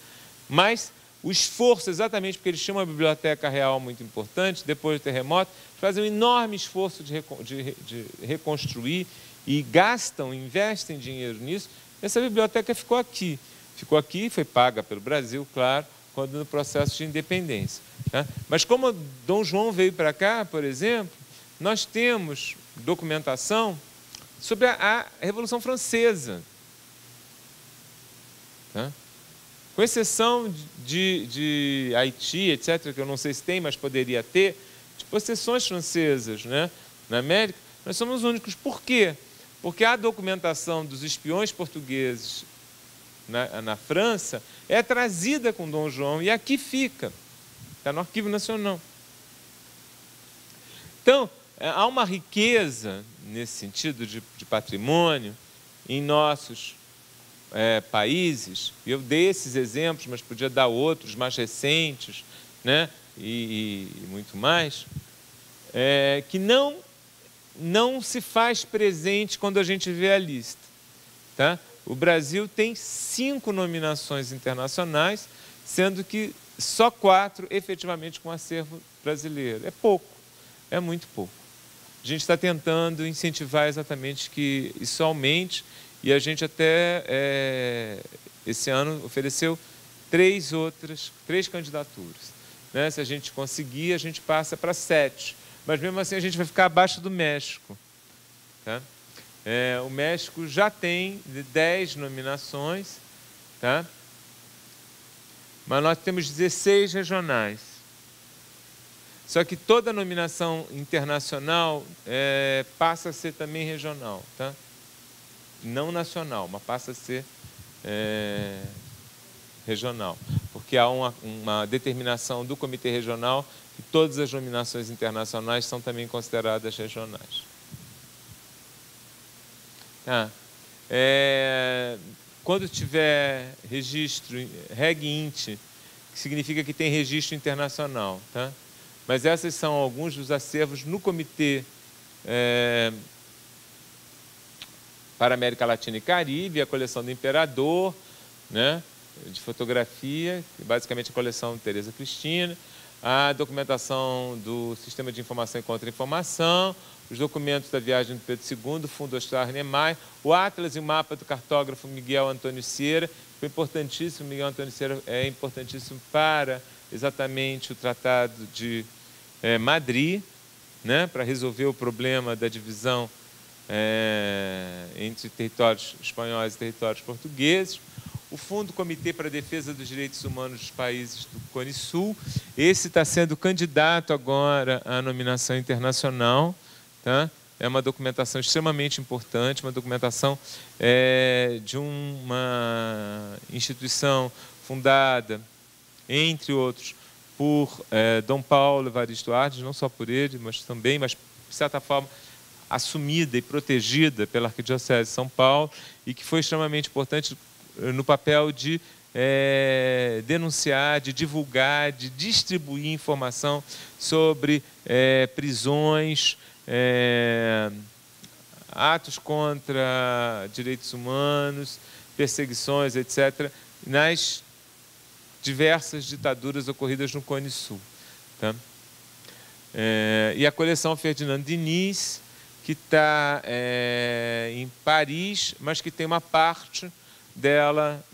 mas o esforço, exatamente porque eles tinham uma biblioteca real muito importante, depois do terremoto, fazem um enorme esforço de reconstruir e investem dinheiro nisso. Essa biblioteca ficou aqui, foi paga pelo Brasil, claro, quando no processo de independência. Tá? Mas como Dom João veio para cá, por exemplo, nós temos documentação sobre a Revolução Francesa. Tá? Com exceção de Haiti, etc., que eu não sei se tem, mas poderia ter, de possessões francesas, né, na América, nós somos únicos. Por quê? Porque a documentação dos espiões portugueses na França é trazida com Dom João e aqui fica, está no Arquivo Nacional. Então, há uma riqueza nesse sentido de patrimônio em nossos países, e eu dei esses exemplos, mas podia dar outros mais recentes, né, e muito mais, que não se faz presente quando a gente vê a lista. Tá? O Brasil tem 5 nominações internacionais, sendo que só 4 efetivamente com acervo brasileiro. É pouco, é muito pouco. A gente está tentando incentivar exatamente que isso aumente, e a gente até, esse ano, ofereceu 3 candidaturas. né? Se a gente conseguir, a gente passa para 7. Mas mesmo assim a gente vai ficar abaixo do México. Tá? O México já tem 10 nominações, tá? Mas nós temos 16 regionais. Só que toda nominação internacional passa a ser também regional, tá? Não nacional, mas passa a ser regional. Porque há uma determinação do Comitê Regional que todas as nominações internacionais são também consideradas regionais. Tá? Quando tiver registro, RegInt, que significa que tem registro internacional, tá? Mas esses são alguns dos acervos no Comitê para a América Latina e Caribe, a coleção do Imperador, né, de fotografia, basicamente a coleção de Tereza Cristina, a documentação do Sistema de Informação e Contra-Informação, os documentos da viagem do Pedro II, Fundo Oscar Niemeyer, o Atlas e o mapa do cartógrafo Miguel Antônio Sierra, foi importantíssimo. Miguel Antônio Sierra é importantíssimo para exatamente o Tratado de Madrid, né, para resolver o problema da divisão entre territórios espanhóis e territórios portugueses. O Fundo Comitê para a Defesa dos Direitos Humanos dos Países do Cone Sul, esse está sendo candidato agora à nominação internacional, tá? É uma documentação extremamente importante, uma documentação de uma instituição fundada, entre outros, por Dom Paulo Evaristo Ardes, não só por ele, mas também, mas de certa forma, assumida e protegida pela Arquidiocese de São Paulo, e que foi extremamente importante no papel de denunciar, de divulgar, de distribuir informação sobre prisões, atos contra direitos humanos, perseguições, etc., nas diversas ditaduras ocorridas no Cone Sul. Tá? E a coleção Ferdinando Diniz, que está em Paris, mas que tem uma parte dela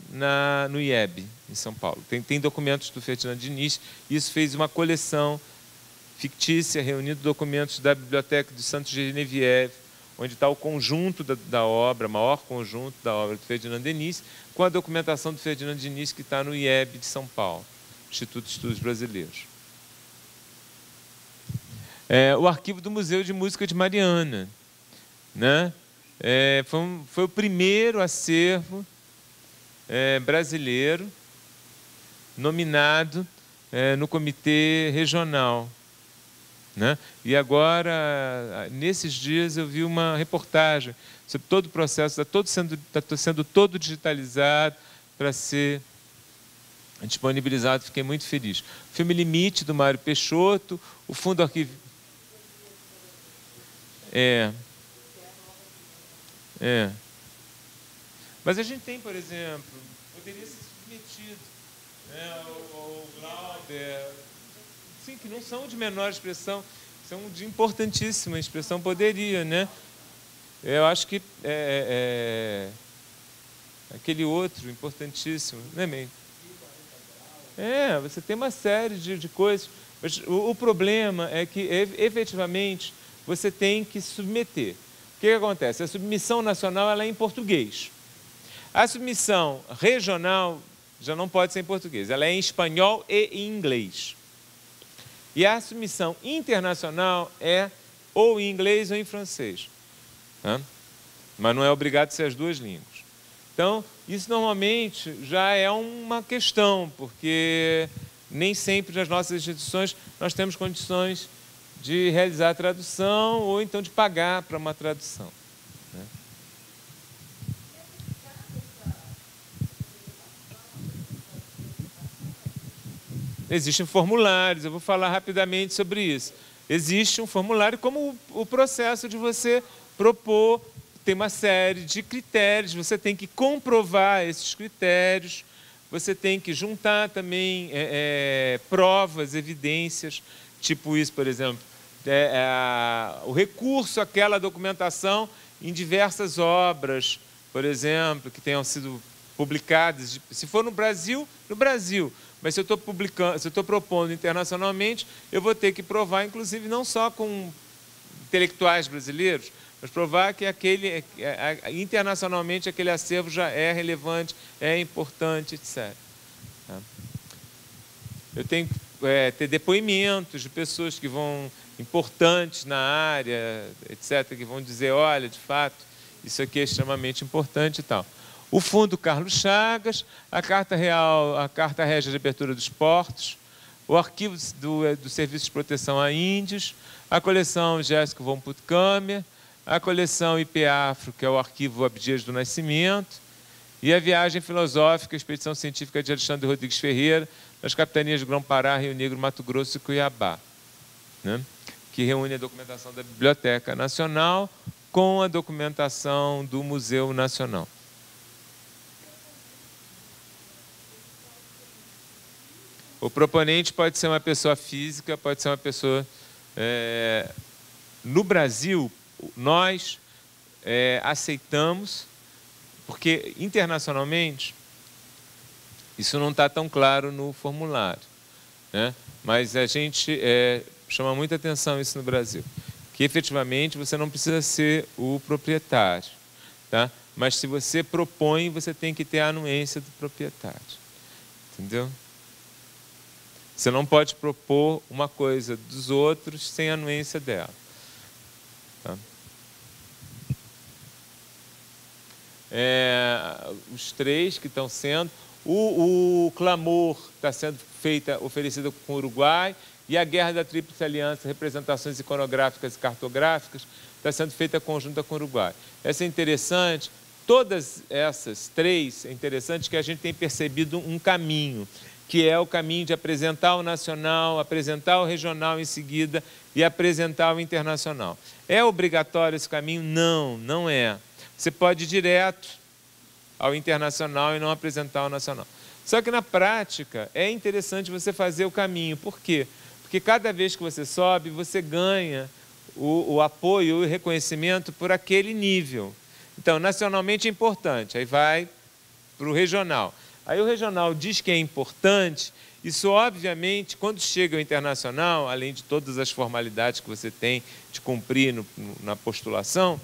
no IEB, em São Paulo. Tem documentos do Ferdinando Diniz. Isso fez uma coleção fictícia, reunindo documentos da Biblioteca de Santos Genevieve, onde está o conjunto da obra, o maior conjunto da obra do Ferdinando Diniz, com a documentação do Ferdinando Diniz, que está no IEB de São Paulo, Instituto de Estudos Brasileiros. O arquivo do Museu de Música de Mariana, né? Foi o primeiro acervo brasileiro nominado no comitê regional, né? E agora, nesses dias, eu vi uma reportagem sobre todo o processo, está sendo todo digitalizado para ser disponibilizado. Fiquei muito feliz. O filme Limite, do Mário Peixoto, o Fundo Arquivo... Mas a gente tem, por exemplo, poderia ser submetido, né, ao Glauber, sim, que não são de menor expressão, são de importantíssima expressão, poderia, né? Eu acho que aquele outro importantíssimo, né, meio? Você tem uma série de coisas, mas o problema é que, efetivamente, você tem que submeter. O que acontece? A submissão nacional ela é em português. A submissão regional já não pode ser em português, ela é em espanhol e em inglês. E a submissão internacional é ou em inglês ou em francês. Tá? Mas não é obrigado a ser as duas línguas. Então, isso normalmente já é uma questão, porque nem sempre nas nossas instituições nós temos condições de realizar a tradução ou então de pagar para uma tradução. Né? Existem formulários, eu vou falar rapidamente sobre isso. Existe um formulário como o processo de você propor, tem uma série de critérios, você tem que comprovar esses critérios, você tem que juntar também provas, evidências, tipo isso, por exemplo, o recurso àquela documentação em diversas obras, por exemplo, que tenham sido publicadas. Se for no Brasil, Mas se eu estou publicando, se eu estou propondo internacionalmente, eu vou ter que provar, inclusive, não só com intelectuais brasileiros, mas provar que internacionalmente aquele acervo já é relevante, é importante, etc. Eu tenho que ter depoimentos de pessoas que vão, importantes na área, etc., que vão dizer, olha, de fato, isso aqui é extremamente importante e tal. O Fundo Carlos Chagas, a Carta Real, a Carta Régia de Abertura dos Portos, o Arquivo do Serviço de Proteção a Índios, a coleção Jéssica von Puttkamer, a coleção IP Afro, que é o Arquivo Abdias do Nascimento, e a Viagem Filosófica, a Expedição Científica de Alexandre Rodrigues Ferreira, nas capitanias de Grão-Pará, Rio Negro, Mato Grosso e Cuiabá, né? Que reúne a documentação da Biblioteca Nacional com a documentação do Museu Nacional. O proponente pode ser uma pessoa física, pode ser uma pessoa... No Brasil, nós aceitamos, porque internacionalmente isso não está tão claro no formulário, né? Mas a gente chama muita atenção isso no Brasil, que efetivamente você não precisa ser o proprietário, tá? Mas se você propõe, você tem que ter a anuência do proprietário, entendeu? Você não pode propor uma coisa dos outros sem a anuência dela. Tá? Os três que estão sendo... O Clamor está sendo oferecido com o Uruguai, e a Guerra da Tríplice Aliança, representações iconográficas e cartográficas, está sendo feita conjunta com o Uruguai. Essa é interessante. Todas essas três é interessante que a gente tem percebido um caminho, que é o caminho de apresentar o nacional, apresentar o regional em seguida e apresentar o internacional. É obrigatório esse caminho? Não, não é. Você pode ir direto ao internacional e não apresentar o nacional. Só que na prática é interessante você fazer o caminho. Por quê? Porque cada vez que você sobe, você ganha o apoio e o reconhecimento por aquele nível. Então, nacionalmente é importante, aí vai para o regional. Aí o regional diz que é importante, isso obviamente, quando chega ao internacional, além de todas as formalidades que você tem de cumprir na postulação,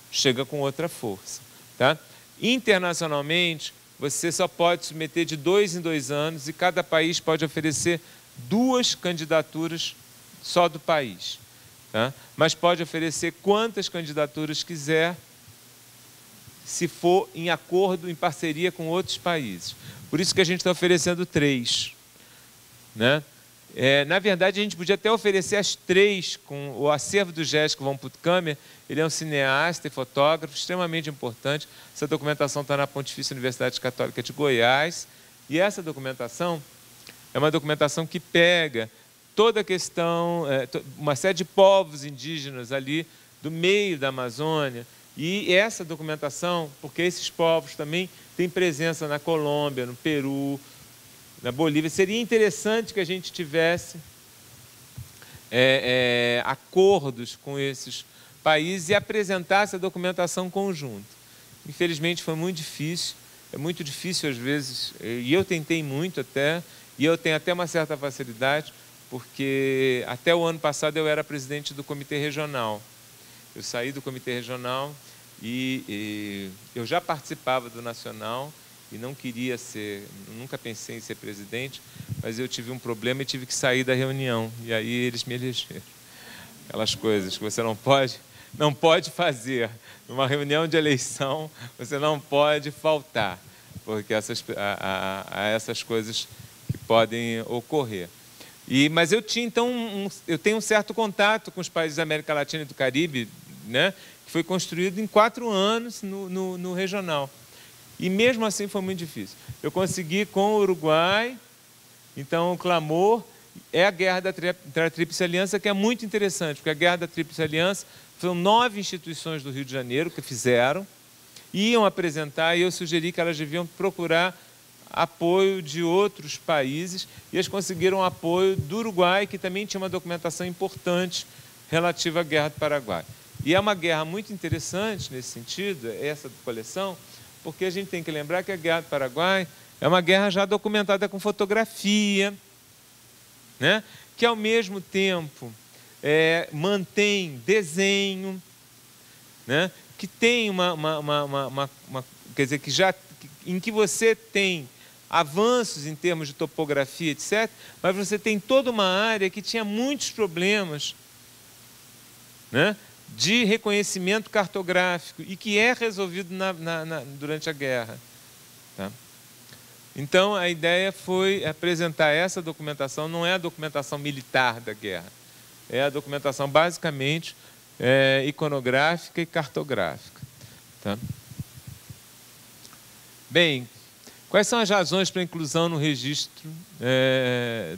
chega com outra força, tá? Internacionalmente, você só pode submeter de 2 em 2 anos e cada país pode oferecer 2 candidaturas só do país, tá? Mas pode oferecer quantas candidaturas quiser, se for em acordo, em parceria com outros países. Por isso que a gente está oferecendo 3, né? Na verdade, a gente podia até oferecer as 3 com o acervo do Jéssica von Puttkamer. Ele é um cineasta e fotógrafo extremamente importante. Essa documentação está na Pontifícia Universidade Católica de Goiás. E essa documentação é uma documentação que pega toda a questão, uma série de povos indígenas ali do meio da Amazônia. E essa documentação, porque esses povos também têm presença na Colômbia, no Peru, na Bolívia, seria interessante que a gente tivesse acordos com esses países e apresentasse a documentação conjunta. Infelizmente foi muito difícil, é muito difícil às vezes, e eu tentei muito até, e eu tenho até uma certa facilidade, porque até o ano passado eu era presidente do Comitê Regional. Eu saí do Comitê Regional e eu já participava do Nacional, e não queria ser, nunca pensei em ser presidente, mas eu tive um problema e tive que sair da reunião, e aí eles me elegeram. Aquelas coisas que você não pode fazer. Numa reunião de eleição, você não pode faltar, porque essas coisas que podem ocorrer. Mas eu tinha, então, eu tenho um certo contato com os países da América Latina e do Caribe, né, que foi construído em 4 anos no regional. E mesmo assim foi muito difícil. Eu consegui com o Uruguai, então o Clamor é a Guerra da Tríplice Aliança, que é muito interessante, porque a Guerra da Tríplice Aliança foram 9 instituições do Rio de Janeiro que fizeram, iam apresentar, e eu sugeri que elas deviam procurar apoio de outros países, e eles conseguiram apoio do Uruguai, que também tinha uma documentação importante relativa à Guerra do Paraguai. E é uma guerra muito interessante nesse sentido, essa coleção, porque a gente tem que lembrar que a Guerra do Paraguai É uma guerra já documentada com fotografia, né? Que ao mesmo tempo mantém desenho, né? Que tem quer dizer, em que você tem avanços em termos de topografia, etc., mas você tem toda uma área que tinha muitos problemas, né, de reconhecimento cartográfico e que é resolvido durante a guerra. Tá? Então, a ideia foi apresentar essa documentação, não é a documentação militar da guerra, é a documentação basicamente iconográfica e cartográfica. Tá? Bem, quais são as razões para a inclusão no registro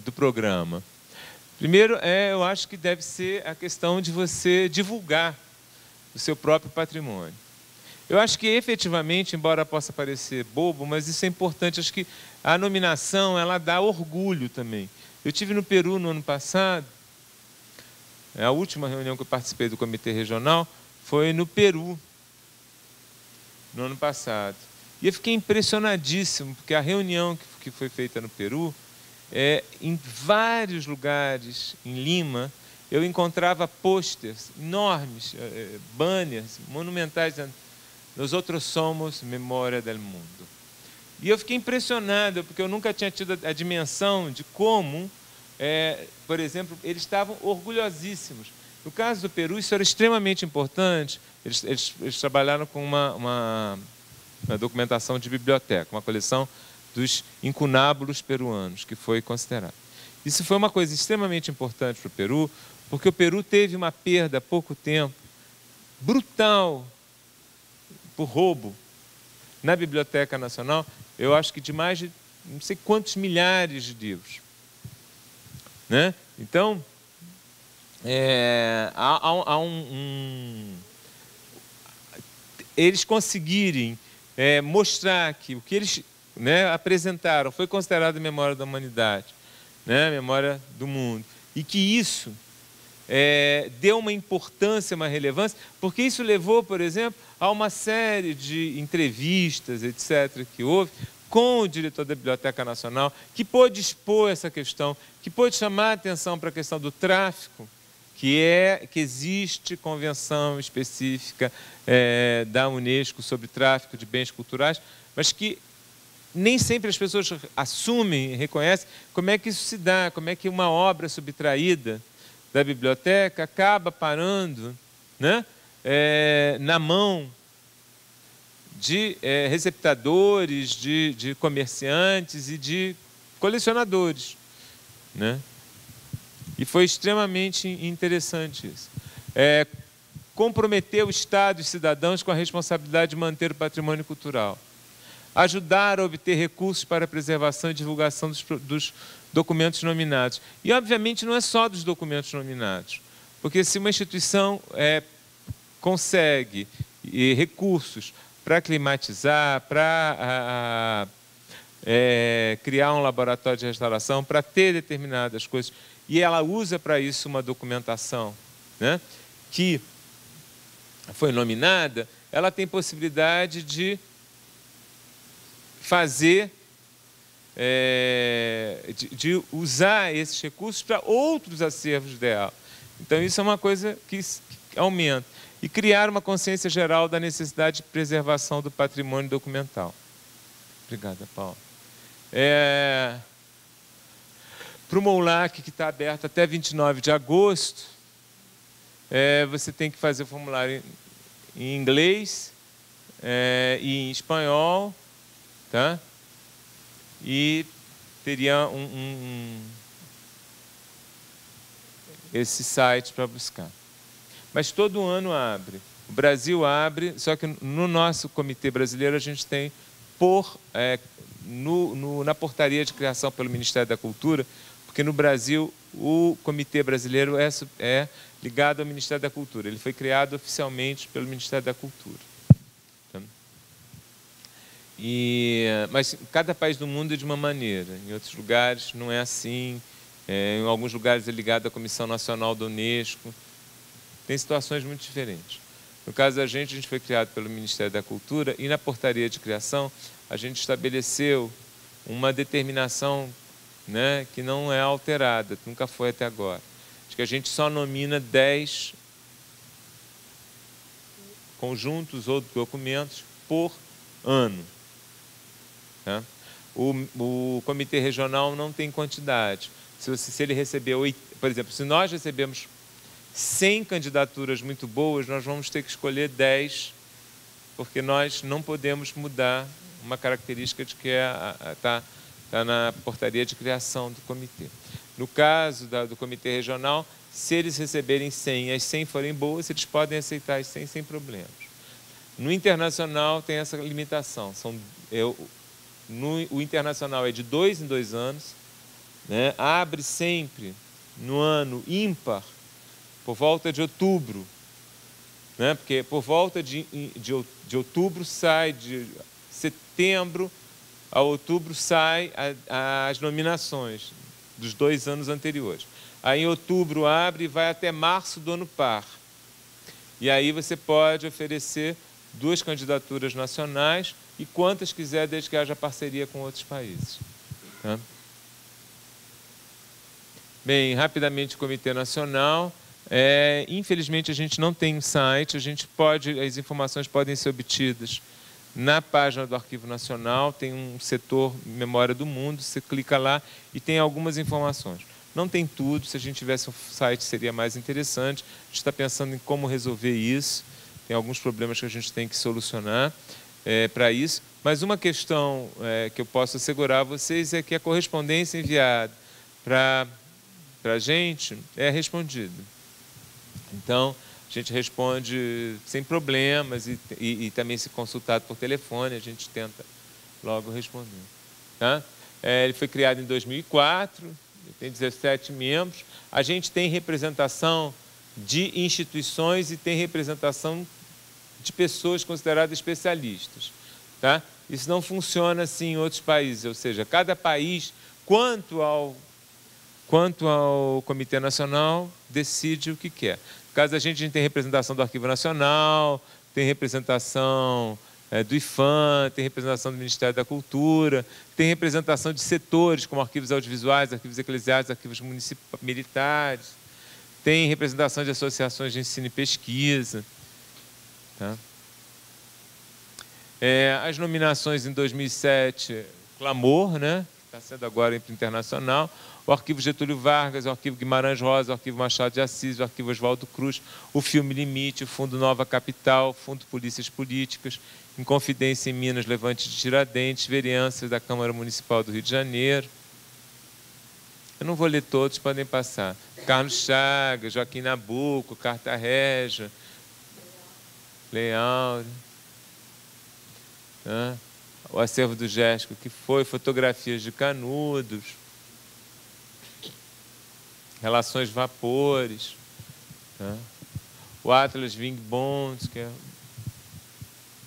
do programa? Primeiro, eu acho que deve ser a questão de você divulgar o seu próprio patrimônio. Eu acho que, efetivamente, embora possa parecer bobo, mas isso é importante, acho que a nominação, ela dá orgulho também. Eu estive no Peru no ano passado, a última reunião que eu participei do Comitê Regional foi no Peru, no ano passado. E eu fiquei impressionadíssimo, porque a reunião que foi feita no Peru, em vários lugares em Lima, eu encontrava pôsteres enormes, banners monumentais, nós outros somos memória do mundo. E eu fiquei impressionado, porque eu nunca tinha tido a dimensão de como, por exemplo, eles estavam orgulhosíssimos. No caso do Peru, isso era extremamente importante. Eles trabalharam com uma documentação de biblioteca, uma coleção dos incunábulos peruanos, que foi considerado. Isso foi uma coisa extremamente importante para o Peru, porque o Peru teve uma perda há pouco tempo, brutal, por roubo, na Biblioteca Nacional, eu acho que de mais de não sei quantos milhares de livros. Né? Então, eles conseguirem mostrar que o que eles apresentaram foi considerado memória da humanidade, né? Memória do mundo, e que isso deu uma importância, uma relevância, porque isso levou, por exemplo, a uma série de entrevistas, etc., que houve com o diretor da Biblioteca Nacional, que pôde expor essa questão, que pôde chamar a atenção para a questão do tráfico, que existe convenção específica da Unesco sobre tráfico de bens culturais, mas que nem sempre as pessoas assumem, reconhecem como é que isso se dá, como é que uma obra subtraída da biblioteca acaba parando, né, na mão de receptadores, de comerciantes e de colecionadores. Né? E foi extremamente interessante isso. Comprometer o Estado e os cidadãos com a responsabilidade de manter o patrimônio cultural. Ajudar a obter recursos para a preservação e divulgação dos documentos nominados. E, obviamente, não é só dos documentos nominados, porque se uma instituição consegue recursos para climatizar, para criar um laboratório de restauração, para ter determinadas coisas, e ela usa para isso uma documentação, né, que foi nominada, ela tem possibilidade de fazer, de usar esses recursos para outros acervos dela. Então, isso é uma coisa que aumenta. E criar uma consciência geral da necessidade de preservação do patrimônio documental. Obrigada, Paulo. Para o MOULAC, que está aberto até 29 de agosto, você tem que fazer o formulário em inglês e em espanhol, tá? E teria esse site para buscar. Mas todo ano abre. O Brasil abre, só que no nosso comitê brasileiro a gente tem na portaria de criação pelo Ministério da Cultura, porque no Brasil o comitê brasileiro é ligado ao Ministério da Cultura. Ele foi criado oficialmente pelo Ministério da Cultura. Mas cada país do mundo é de uma maneira, em outros lugares não é assim, em alguns lugares é ligado à Comissão Nacional da Unesco, tem situações muito diferentes. No caso da gente foi criado pelo Ministério da Cultura e na portaria de criação a gente estabeleceu uma determinação, né, que não é alterada, nunca foi até agora. Acho que a gente só nomina 10 conjuntos ou documentos por ano. Tá? O comitê regional não tem quantidade. Se ele receber, por exemplo, se nós recebemos 100 candidaturas muito boas, nós vamos ter que escolher 10, porque nós não podemos mudar uma característica de que está na portaria de criação do comitê. No caso do comitê regional, se eles receberem 100 e as 100 forem boas, eles podem aceitar as 100 sem problemas. No internacional tem essa limitação. O internacional é de 2 em 2 anos, né? Abre sempre no ano ímpar, por volta de outubro, né? Porque por volta de outubro sai, de setembro a outubro sai as nominações dos 2 anos anteriores. Aí em outubro abre e vai até março do ano par. E aí você pode oferecer 2 candidaturas nacionais e quantas quiser, desde que haja parceria com outros países. Tá? Bem, rapidamente o Comitê Nacional. Infelizmente a gente não tem um site, as informações podem ser obtidas na página do Arquivo Nacional, tem um setor Memória do Mundo, você clica lá e tem algumas informações. Não tem tudo, se a gente tivesse um site seria mais interessante, a gente está pensando em como resolver isso, tem alguns problemas que a gente tem que solucionar para isso, mas uma questão que eu posso assegurar a vocês é que a correspondência enviada para a gente é respondida. Então, a gente responde sem problemas e também, se consultado por telefone, a gente tenta logo responder. Tá? Ele foi criado em 2004, tem 17 membros. A gente tem representação de instituições e tem representação de pessoas consideradas especialistas. Tá? Isso não funciona assim em outros países, ou seja, cada país, quanto ao Comitê Nacional, decide o que quer. No caso da gente, a gente tem representação do Arquivo Nacional, tem representação do IFAM, tem representação do Ministério da Cultura, tem representação de setores, como arquivos audiovisuais, arquivos eclesiásticos, arquivos militares, tem representação de associações de ensino e pesquisa. Tá? As nominações em 2007, Clamor, né? Está sendo agora internacional, o Arquivo Getúlio Vargas, o Arquivo Guimarães Rosa, o Arquivo Machado de Assis, o Arquivo Oswaldo Cruz, o Filme Limite, o Fundo Nova Capital, o Fundo Polícias Políticas, Inconfidência em Minas, Levante de Tiradentes, Vereanças da Câmara Municipal do Rio de Janeiro. Eu não vou ler todos, podem passar. Carlos Chagas, Joaquim Nabuco, Carta Régia, Leal, né? O Acervo do Jéssico, que foi fotografias de Canudos, Relações Vapores, né? O Atlas Ving Bonds, que é...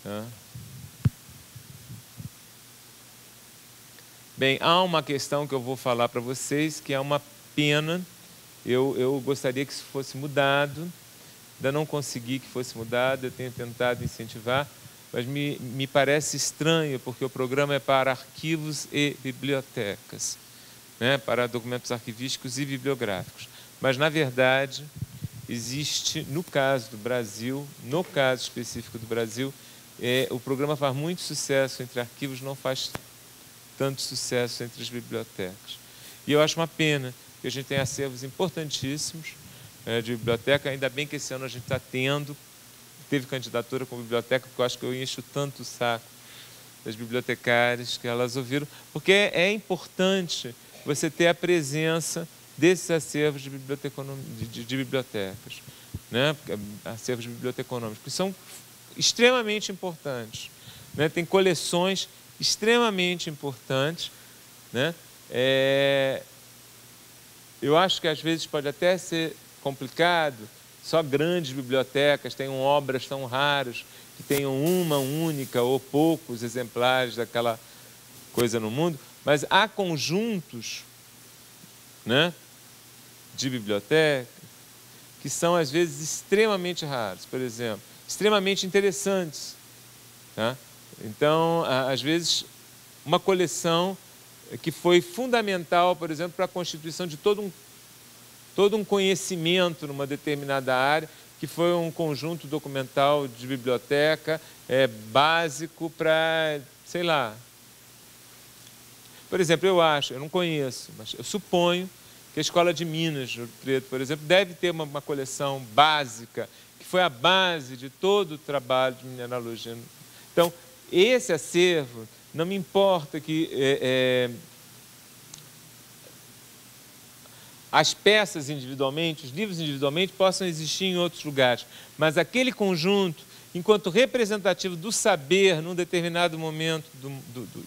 Né? Bem, há uma questão que eu vou falar para vocês, que é uma pena. Eu gostaria que isso fosse mudado, ainda não consegui que fosse mudado, eu tenho tentado incentivar, mas me parece estranho, porque o programa é para arquivos e bibliotecas, né, para documentos arquivísticos e bibliográficos. Mas, na verdade, existe, no caso do Brasil, no caso específico do Brasil, o programa faz muito sucesso entre arquivos, não faz tanto sucesso entre as bibliotecas. E eu acho uma pena, que a gente tem acervos importantíssimos de biblioteca, ainda bem que esse ano a gente está teve candidatura com biblioteca, porque eu acho que eu encho tanto o saco das bibliotecárias que elas ouviram, porque é importante você ter a presença desses acervos de bibliotecas, né? Acervos biblioteconômicos, que são extremamente importantes, né? Tem coleções extremamente importantes, né? Eu acho que às vezes pode até ser complicado, só grandes bibliotecas tenham obras tão raras, que tenham uma única ou poucos exemplares daquela coisa no mundo, mas há conjuntos, né, de biblioteca que são às vezes extremamente raros, por exemplo, extremamente interessantes. Tá? Então, às vezes, uma coleção que foi fundamental, por exemplo, para a constituição de todo um conhecimento numa determinada área, que foi um conjunto documental de biblioteca básico para, sei lá. Por exemplo, eu não conheço, mas eu suponho que a Escola de Minas de Ouro Preto, por exemplo, deve ter uma coleção básica, que foi a base de todo o trabalho de mineralogia. Então, esse acervo, não me importa que as peças individualmente, os livros individualmente, possam existir em outros lugares, mas aquele conjunto, enquanto representativo do saber num determinado momento,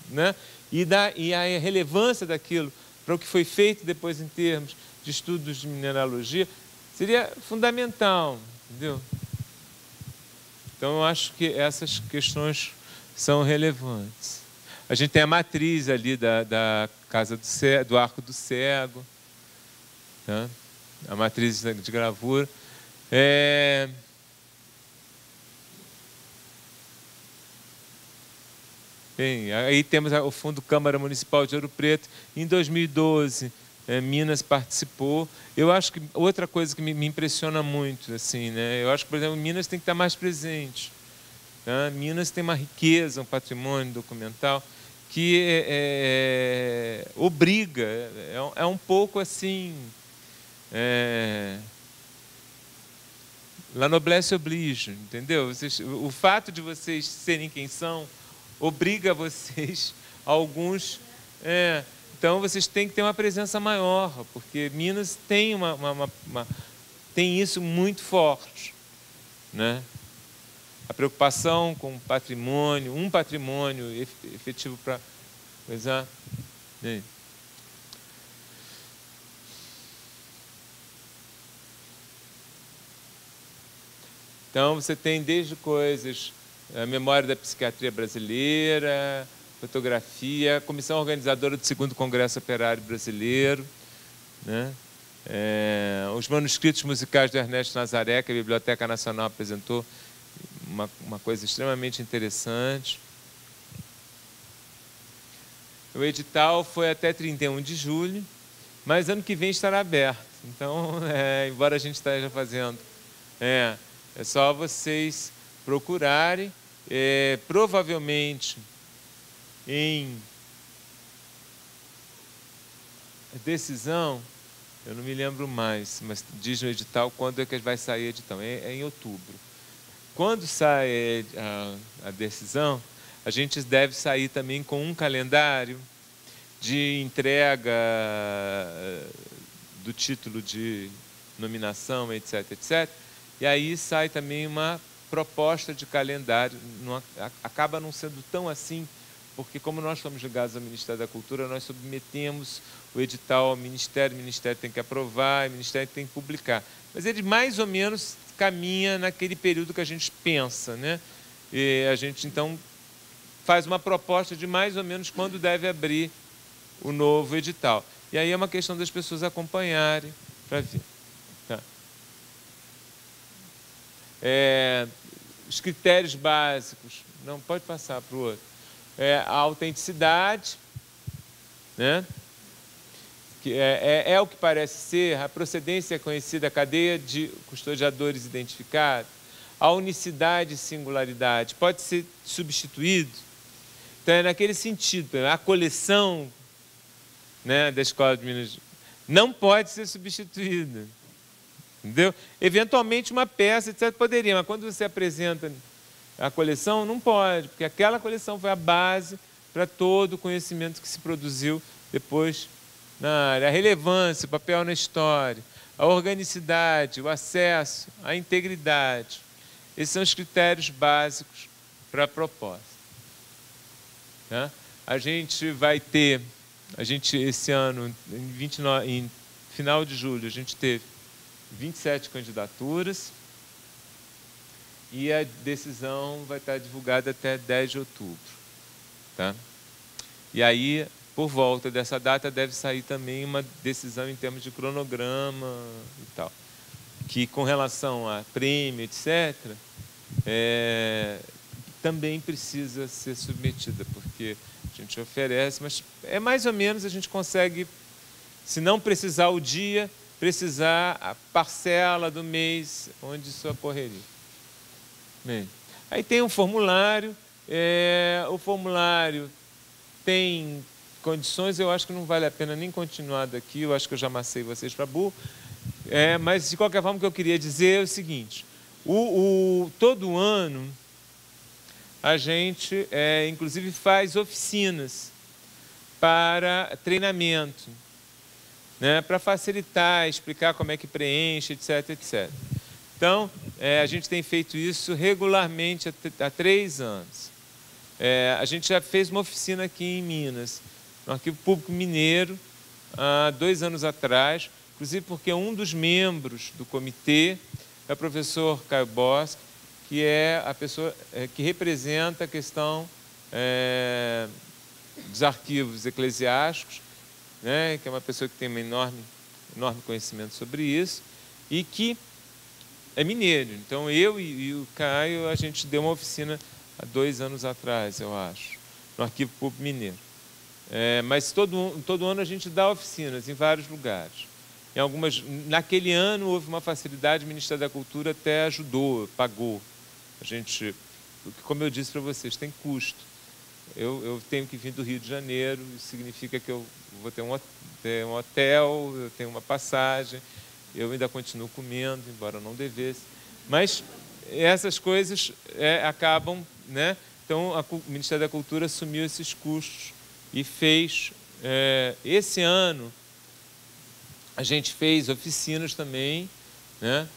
né? E a relevância daquilo para o que foi feito depois em termos de estudos de mineralogia, seria fundamental, entendeu? Então, eu acho que essas questões são relevantes. A gente tem a matriz ali da Casa do Arco do Cego, tá? A matriz de gravura. Bem, aí temos o Fundo Câmara Municipal de Ouro Preto. Em 2012, Minas participou. Eu acho que outra coisa que me impressiona muito, assim, né? Eu acho que, por exemplo, Minas tem que estar mais presente. Tá? Minas tem uma riqueza, um patrimônio documental que obriga, é um pouco assim, la noblesse oblige, entendeu? O fato de vocês serem quem são obriga vocês, alguns... então, vocês têm que ter uma presença maior, porque Minas tem, tem isso muito forte, né? A preocupação com o patrimônio, um patrimônio efetivo para coisar. Então, você tem desde coisas... a memória da psiquiatria brasileira, fotografia, a comissão organizadora do 2º Congresso Operário Brasileiro, né? Os manuscritos musicais do Ernesto Nazaré, que a Biblioteca Nacional apresentou, uma coisa extremamente interessante. O edital foi até 31 de julho, mas ano que vem estará aberto. Então, embora a gente esteja fazendo, é só vocês procurarem. Provavelmente em decisão, eu não me lembro mais, mas diz no edital quando é que vai sair o edital, é em outubro. Quando sai a decisão, a gente deve sair também com um calendário de entrega do título de nominação, etc, etc. E aí sai também uma proposta de calendário, acaba não sendo tão assim, porque como nós somos ligados ao Ministério da Cultura, nós submetemos o edital ao Ministério, o Ministério tem que aprovar, o Ministério tem que publicar. Mas ele mais ou menos caminha naquele período que a gente pensa, né? E a gente, então, faz uma proposta de mais ou menos quando deve abrir o novo edital. E aí é uma questão das pessoas acompanharem para ver. Tá? Os critérios básicos, não pode passar para o outro, a autenticidade, né? Que é o que parece ser, a procedência é conhecida, a cadeia de custodiadores identificados, a unicidade e singularidade, pode ser substituído. Então, é naquele sentido, a coleção, né, da Escola de Minas não pode ser substituída. Entendeu? Eventualmente uma peça, etc., poderia, mas quando você apresenta a coleção, não pode, porque aquela coleção foi a base para todo o conhecimento que se produziu depois na área. A relevância, o papel na história, a organicidade, o acesso, a integridade. Esses são os critérios básicos para a proposta. Tá? A gente vai ter, esse ano, em final de julho, a gente teve 27 candidaturas e a decisão vai estar divulgada até 10 de outubro. Tá? E aí, por volta dessa data, deve sair também uma decisão em termos de cronograma e tal. Que, com relação a prêmio, etc., também precisa ser submetida, porque a gente oferece, mas é mais ou menos a gente consegue, se não precisar o dia, precisar a parcela do mês onde isso ocorreria. Bem, aí tem um formulário, o formulário tem condições, eu acho que não vale a pena nem continuar daqui, eu acho que eu já amassei vocês para burro, mas de qualquer forma o que eu queria dizer é o seguinte, todo ano a gente inclusive faz oficinas para treinamento, né, para facilitar, explicar como é que preenche, etc, etc. Então, a gente tem feito isso regularmente há 3 anos. A gente já fez uma oficina aqui em Minas, no Arquivo Público Mineiro, há 2 anos atrás, inclusive porque um dos membros do comitê é o professor Caio Bosque, que é a pessoa que representa a questão dos arquivos eclesiásticos, né, que é uma pessoa que tem um enorme conhecimento sobre isso, e que é mineiro. Então, eu e o Caio, a gente deu uma oficina há 2 anos atrás, eu acho, no Arquivo Público Mineiro. Mas todo ano a gente dá oficinas em vários lugares. Em algumas, naquele ano houve uma facilidade, o Ministério da Cultura até ajudou, pagou. A gente, como eu disse para vocês, tem custo. Eu tenho que vir do Rio de Janeiro, isso significa que eu vou ter um hotel, eu tenho uma passagem, eu ainda continuo comendo, embora eu não devesse. Mas essas coisas acabam, né? Então, o Ministério da Cultura assumiu esses custos e fez. Esse ano, a gente fez oficinas também, né?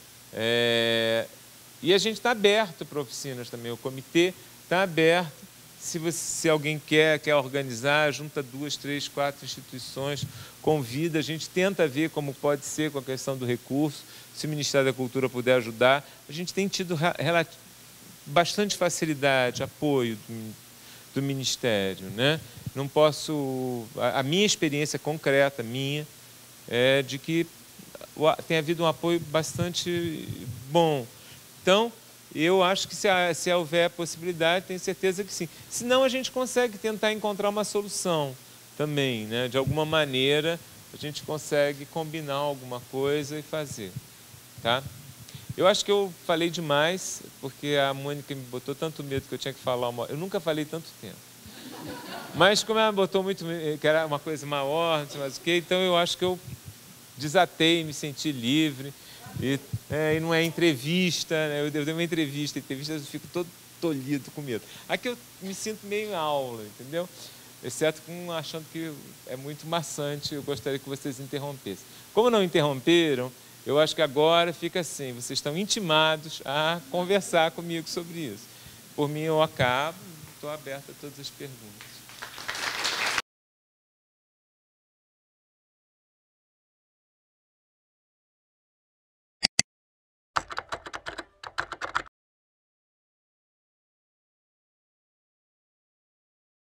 E a gente está aberto para oficinas também, o comitê está aberto. Se alguém quer organizar, junta 2, 3, 4 instituições, convida, a gente tenta ver como pode ser com a questão do recurso, se o Ministério da Cultura puder ajudar. A gente tem tido bastante facilidade, apoio do Ministério, né? Não posso... A minha experiência concreta, é de que tem havido um apoio bastante bom. Então, eu acho que se houver a possibilidade, tenho certeza que sim. Senão, a gente consegue tentar encontrar uma solução também, né? De alguma maneira, a gente consegue combinar alguma coisa e fazer. Tá? Eu acho que eu falei demais, porque a Mônica me botou tanto medo que eu tinha que falar eu nunca falei tanto tempo. Mas como ela botou muito, que era uma coisa maior, não sei mais o quê, então eu acho que eu desatei, me senti livre. E não é entrevista, né? Eu dei uma entrevista eu fico todo tolhido com medo. Aqui eu me sinto meio em aula, entendeu? Exceto achando que é muito maçante, eu gostaria que vocês interrompessem. Como não interromperam, eu acho que agora fica assim, vocês estão intimados a conversar comigo sobre isso. Por mim, eu acabo, estou aberto a todas as perguntas.